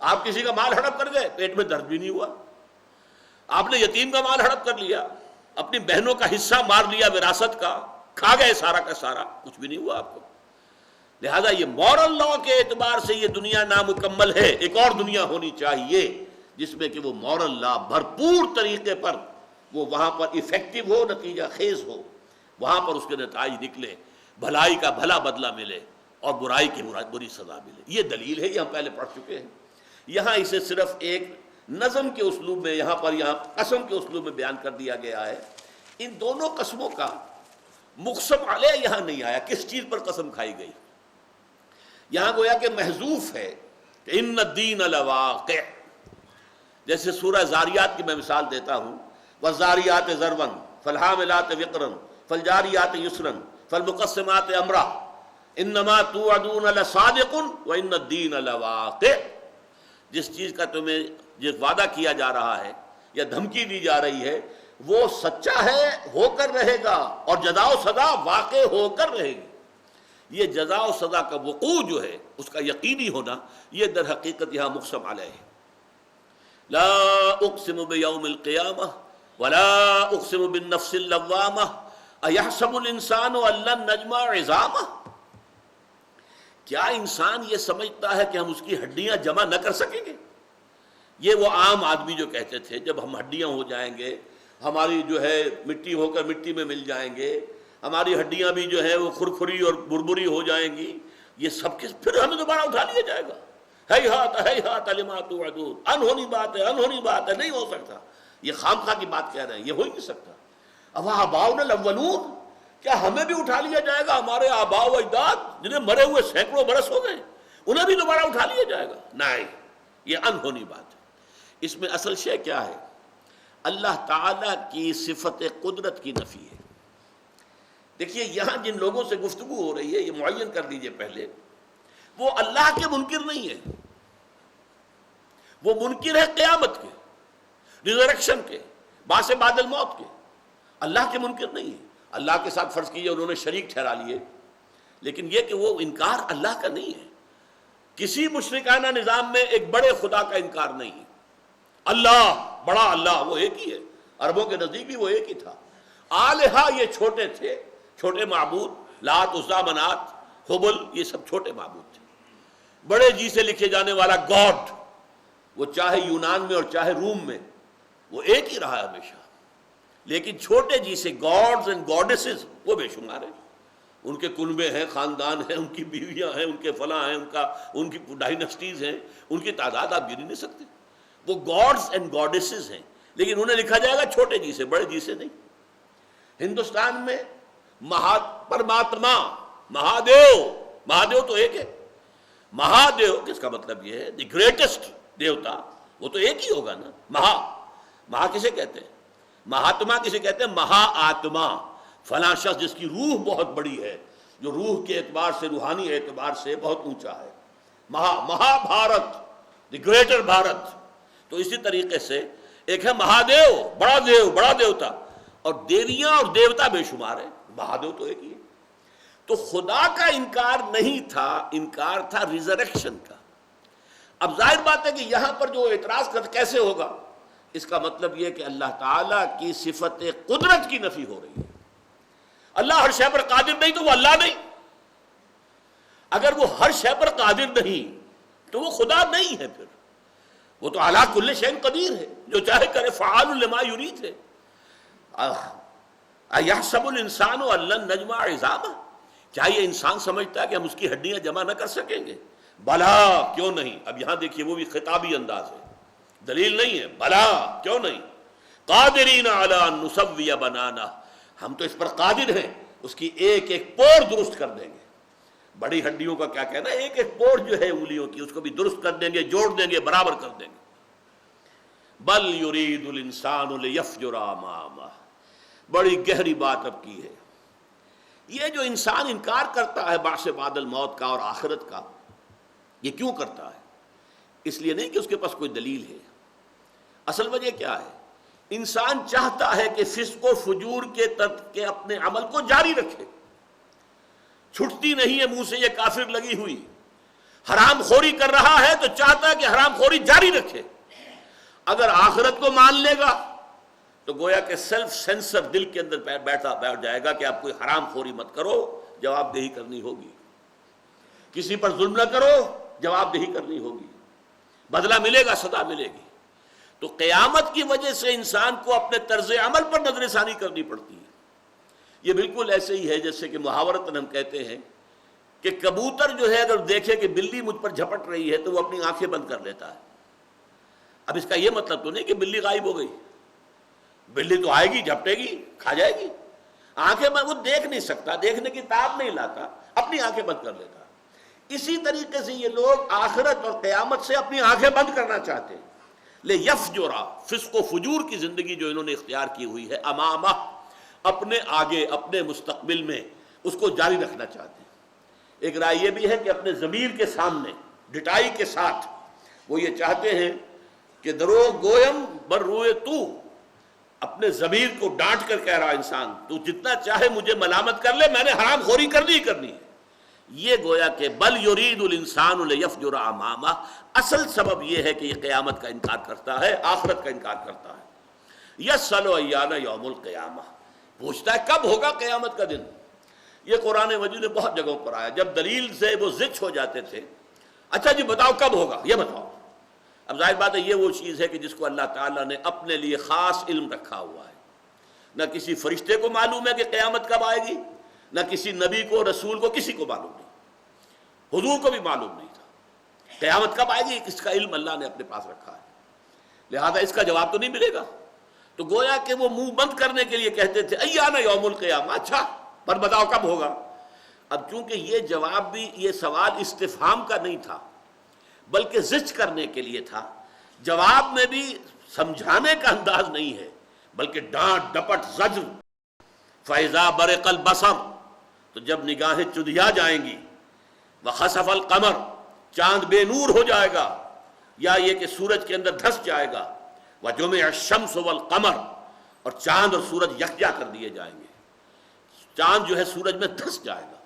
آپ کسی کا مال ہڑپ کر گئے، پیٹ میں درد بھی نہیں ہوا، آپ نے یتیم کا مال ہڑپ کر لیا، اپنی بہنوں کا حصہ مار لیا وراثت کا، کھا گئے سارا کا سارا، کچھ بھی نہیں ہوا آپ کو۔ لہذا یہ مورل لا کے اعتبار سے یہ دنیا نامکمل ہے، ایک اور دنیا ہونی چاہیے جس میں کہ وہ مورل لا بھرپور طریقے پر وہ وہاں پر افیکٹو ہو، نتیجہ خیز ہو، وہاں پر اس کے نتائج نکلے، بھلائی کا بھلا بدلہ ملے اور برائی کی بری سزا ملے۔ یہ دلیل ہے، یہ ہم پہلے پڑھ چکے ہیں۔ یہاں اسے صرف ایک نظم کے اسلوب میں، یہاں قسم کے اسلوب میں بیان کر دیا گیا ہے۔ ان دونوں قسموں کا مقسم علیہ یہاں نہیں آیا، کس چیز پر قسم کھائی گئی؟ یہاں گویا کہ محذوف ہے کہ ان الدین لواقع، جیسے سورہ زاریات کی میں مثال دیتا ہوں، والذاریات ذروا فالحاملات وقرا فالجاریات یسرا فالمقسمات امرا انما توعدون لصادق وان الدین لواقع۔ جس چیز کا تمہیں جس وعدہ کیا جا رہا ہے یا دھمکی دی جا رہی ہے وہ سچا ہے، ہو کر رہے گا، اور جزا و سزا واقع ہو کر رہے گی۔ یہ جزا و سزا کا وقوع جو ہے، اس کا یقینی ہونا، یہ در حقیقت یہاں مقسم علیہ ہے۔ لا اقسم بیوم القیامہ ولا اقسم بالنفس اللوامہ ایحسب الانسان ان لن نجمع عظامہ۔ کیا انسان یہ سمجھتا ہے کہ ہم اس کی ہڈیاں جمع نہ کر سکیں گے؟ یہ وہ عام آدمی جو کہتے تھے جب ہم ہڈیاں ہو جائیں گے، ہماری جو ہے مٹی ہو کر مٹی میں مل جائیں گے، ہماری ہڈیاں بھی جو ہے وہ کھرکھری اور بربری ہو جائیں گی، یہ سب کے پھر ہمیں دوبارہ اٹھا لیا جائے گا۔ ہیہات لما توعدون، انہونی بات ہے، انہونی بات ہے، نہیں ہو سکتا۔ یہ خامخواہ کی بات کہہ رہے ہیں، یہ ہو ہی نہیں سکتا۔ اوآباؤنا الاولون، کیا ہمیں بھی اٹھا لیا جائے گا؟ ہمارے آباء و اجداد جنہیں مرے ہوئے سینکڑوں برس ہو گئے، انہیں بھی دوبارہ اٹھا لیا جائے گا؟ نہیں، یہ انہونی بات ہے۔ اس میں اصل شے کیا ہے؟ اللہ تعالیٰ کی صفت قدرت کی نفی ہے۔ دیکھیے یہاں جن لوگوں سے گفتگو ہو رہی ہے، یہ معین کر لیجئے پہلے، وہ اللہ کے منکر نہیں ہے، وہ منکر ہے قیامت کے، ریزریکشن کے، بعث بعد الموت کے، اللہ کے منکر نہیں ہے۔ اللہ کے ساتھ فرض کیجئے انہوں نے شریک ٹھہرا لیے، لیکن یہ کہ وہ انکار اللہ کا نہیں ہے۔ کسی مشرکانہ نظام میں ایک بڑے خدا کا انکار نہیں ہے۔ اللہ، بڑا اللہ، وہ ایک ہی ہے، عربوں کے نزدیک بھی وہ ایک ہی تھا۔ آلہہ یہ چھوٹے تھے، چھوٹے معبود، لات، عزیٰ، منات، حبل، یہ سب چھوٹے معبود تھے۔ بڑے جی سے لکھے جانے والا گاڈ، وہ چاہے یونان میں اور چاہے روم میں وہ ایک ہی رہا ہے ہمیشہ، لیکن چھوٹے جی سے گاڈز اینڈ گاڈیسز وہ بے شمار ہیں، ان کے کنبے ہیں، خاندان ہیں، ان کی بیویاں ہیں، ان کے فلاں ہیں، ان کی ڈائنسٹیز ہیں، ان کی تعداد آپ گن ہی نہیں سکتے، وہ گاڈز اینڈ گاڈیسز ہیں، لیکن انہیں لکھا جائے گا چھوٹے جی سے، بڑے جی سے نہیں۔ ہندوستان میں پرماتما، مہادیو تو ایک ہے، مہادیو کس کا مطلب یہ ہے دی گریٹسٹ دیوتا، وہ تو ایک ہی ہوگا نا۔ مہا کسے کہتے ہیں؟ مہاتما کسے کہتے ہیں؟ مہا آتما، فلاں شخص جس کی روح بہت بڑی ہے، جو روح کے اعتبار سے، روحانی اعتبار سے بہت اونچا ہے۔ مہا بھارت، دی گریٹر بھارت۔ تو اسی طریقے سے ایک ہے مہادیو، بڑا دیو، بڑا دیوتا، اور دیویاں اور دیوتا بے شمار ہیں، مہادیو تو ایک ہی ہے۔ تو خدا کا انکار نہیں تھا، انکار تھا ریزریکشن کا۔ اب ظاہر بات ہے کہ یہاں پر جو اعتراض کر کیسے ہوگا، اس کا مطلب یہ کہ اللہ تعالیٰ کی صفت قدرت کی نفی ہو رہی ہے۔ اللہ ہر شے پر قادر نہیں تو وہ اللہ نہیں، اگر وہ ہر شے پر قادر نہیں تو وہ خدا نہیں ہے، پھر وہ تو علی کل شیء قدیر ہے، جو چاہے کرے، فعال لما یرید ہے۔ ایحسب الانسان ان لن نجمع عظامہ، کیا یہ انسان سمجھتا ہے کہ ہم اس کی ہڈیاں جمع نہ کر سکیں گے؟ بلا، کیوں نہیں۔ اب یہاں دیکھیے وہ بھی خطابی انداز ہے، دلیل نہیں ہے، بلا کیوں نہیں، قادرین علی ان نسوی بنانہ، ہم تو اس پر قادر ہیں، اس کی ایک ایک پور درست کر دیں گے۔ بڑی ہڈیوں کا کیا کہنا، ایک ایک پور جو ہے انگلیوں کی، اس کو بھی درست کر دیں گے، جوڑ دیں گے، برابر کر دیں گے۔ بل یرید الانسان لیفجر امامہ، بڑی گہری بات اب کی ہے۔ یہ جو انسان انکار کرتا ہے بعث بعد الموت کا اور آخرت کا، یہ کیوں کرتا ہے؟ اس لیے نہیں کہ اس کے پاس کوئی دلیل ہے، اصل وجہ کیا ہے؟ انسان چاہتا ہے کہ فسق و فجور کے اپنے عمل کو جاری رکھے، چھٹتی نہیں ہے منہ سے یہ کافر لگی ہوئی، حرام خوری کر رہا ہے تو چاہتا ہے کہ حرام خوری جاری رکھے۔ اگر آخرت کو مان لے گا تو گویا کہ سیلف سینسر دل کے اندر بیٹھ جائے گا کہ آپ کوئی حرام خوری مت کرو، جواب دہی کرنی ہوگی، کسی پر ظلم نہ کرو، جواب دہی کرنی ہوگی، بدلہ ملے گا، سزا ملے گی۔ تو قیامت کی وجہ سے انسان کو اپنے طرز عمل پر نظر ثانی کرنی پڑتی ہے۔ یہ بالکل ایسے ہی ہے جیسے کہ محاورتاً ہم کہتے ہیں کہ کبوتر جو ہے اگر دیکھے کہ بلی مجھ پر جھپٹ رہی ہے تو وہ اپنی آنکھیں بند کر لیتا ہے۔ اب اس کا یہ مطلب تو نہیں کہ بلی غائب ہو گئی، بلی تو آئے گی، جھپٹے گی، کھا جائے گی، آنکھیں بند، وہ دیکھ نہیں سکتا، دیکھنے کی تاب نہیں لاتا، اپنی آنکھیں بند کر لیتا۔ اسی طریقے سے یہ لوگ آخرت اور قیامت سے اپنی آنکھیں بند کرنا چاہتے ہیں۔ لیفجرا، فسق و فجور کی زندگی جو انہوں نے اختیار کی ہوئی ہے، امامہ، اپنے آگے، اپنے مستقبل میں اس کو جاری رکھنا چاہتے ہیں۔ ایک رائے یہ بھی ہے کہ اپنے ضمیر کے سامنے ڈٹائی کے ساتھ وہ یہ چاہتے ہیں کہ دروغ گویم بر روئے تو، اپنے ضمیر کو ڈانٹ کر کہہ رہا انسان، تو جتنا چاہے مجھے ملامت کر لے، میں نے حرام خوری ہی کرنی ہے۔ یہ گویا کہ بل یرید الانسان لیفجر امامہ، اصل سبب یہ ہے کہ یہ قیامت کا انکار کرتا ہے، آخرت کا انکار کرتا ہے۔ یسأل ایان یوم القیامہ، پوچھتا ہے کب ہوگا قیامت کا دن۔ یہ قرآن مجید میں بہت جگہوں پر آیا، جب دلیل سے وہ زچ ہو جاتے تھے، اچھا جی بتاؤ کب ہوگا، یہ بتاؤ۔ اب ظاہر بات ہے یہ وہ چیز ہے کہ جس کو اللہ تعالیٰ نے اپنے لیے خاص علم رکھا ہوا ہے، نہ کسی فرشتے کو معلوم ہے کہ قیامت کب آئے گی، نہ کسی نبی کو، رسول کو، کسی کو معلوم نہیں، حضور کو بھی معلوم نہیں تھا قیامت کب آئے گی، اس کا علم اللہ نے اپنے پاس رکھا ہے، لہذا اس کا جواب تو نہیں ملے گا۔ تو گویا کہ وہ منہ بند کرنے کے لیے کہتے تھے ایانا یوم القیامہ، اچھا پر بتاؤ کب ہوگا۔ اب چونکہ یہ جواب بھی، یہ سوال استفہام کا نہیں تھا بلکہ زج کرنے کے لیے تھا، جواب میں بھی سمجھانے کا انداز نہیں ہے بلکہ ڈانٹ ڈپٹ زجر۔ فَإِذَا بَرِقَ الْبَصَرُ، تو جب نگاہیں چدھیا جائیں گی، وَخَسَفَ الْقَمَرُ، چاند بے نور ہو جائے گا، یا یہ کہ سورج کے اندر دھس جائے گا، وَجُمِعَ الشَّمْسُ وَالْقَمَرُ، اور چاند اور سورج یکجا کر دیے جائیں گے، چاند جو ہے سورج میں دھس جائے گا۔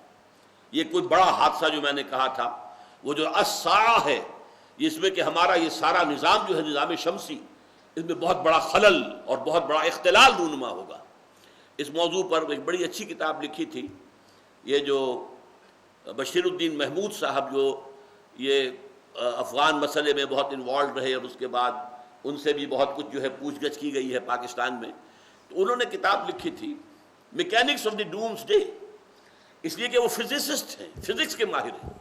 یہ کوئی بڑا حادثہ جو میں نے کہا تھا، وہ جو الساعہ ہے، اس میں کہ ہمارا یہ سارا نظام جو ہے نظام شمسی، اس میں بہت بڑا خلل اور بہت بڑا اختلال رونما ہوگا۔ اس موضوع پر ایک بڑی اچھی کتاب لکھی تھی یہ جو بشیر الدین محمود صاحب جو یہ افغان مسئلے میں بہت انوالو رہے اور اس کے بعد ان سے بھی بہت کچھ جو ہے پوچھ گچھ کی گئی ہے پاکستان میں. تو انہوں نے کتاب لکھی تھی mechanics of the doomsday, اس لیے کہ وہ فزسسٹ ہیں، فزکس کے ماہر ہیں.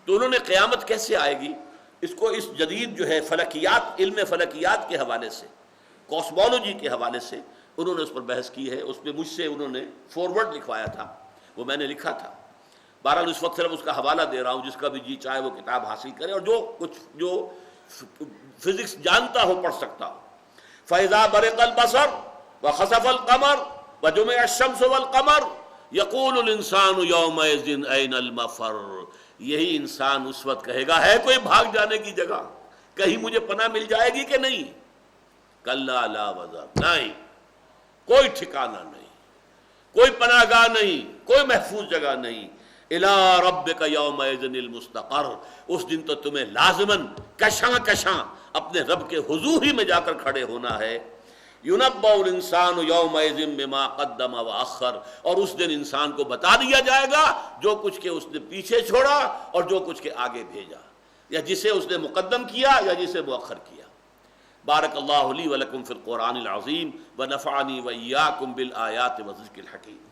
تو انہوں نے قیامت کیسے آئے گی اس کو اس جدید جو ہے فلکیات، علم فلکیات کے حوالے سے، کاسمولوجی کے حوالے سے انہوں نے اس پر بحث کی ہے. اس پہ مجھ سے انہوں نے فارورڈ لکھوایا تھا، وہ میں نے لکھا تھا. بہرحال اس وقت صرف اس کا حوالہ دے رہا ہوں، جس کا بھی جی چاہے وہ کتاب حاصل کرے اور جو فزکس جانتا ہو پڑھ سکتا ہو. فَإِذَا بَرِقَ الْبَصَرُ وَخَسَفَ الْقَمَرُ وَجُمِعَ الشَّمْسُ وَالْقَمَرُ يَقُولُ الْإِنسَانُ يَوْمَئِذٍ أَيْنَ الْمَفَرُّ. یہی انسان اس وقت کہے گا ہے کوئی بھاگ جانے کی جگہ، کہیں مجھے پناہ مل جائے گی کہ نہیں. کَلَّا لَا وَزَرَ، نہیں، کوئی ٹھکانہ نہیں، کوئی پناہ گاہ نہیں، کوئی محفوظ جگہ نہیں. اِلَىٰ رَبِّكَ يَوْمَئِذٍ الْمُسْتَقَرُّ، اس دن تو تمہیں لازماً کشاں کشاں اپنے رب کے حضور ہی میں جا کر کھڑے ہونا ہے. يُنَبَّأُ الْإِنسَانُ يَوْمَئِذٍ بِمَا قَدَّمَ وَأَخَّرَ، اور اس دن انسان کو بتا دیا جائے گا جو کچھ کہ اس نے پیچھے چھوڑا اور جو کچھ کے آگے بھیجا، یا جسے اس نے مقدم کیا یا جسے مؤخر کیا. بارک اللہ لی ولکم فی القرآن العظیم ونفعنی وإیاکم بالآیات والذکر الحکیم.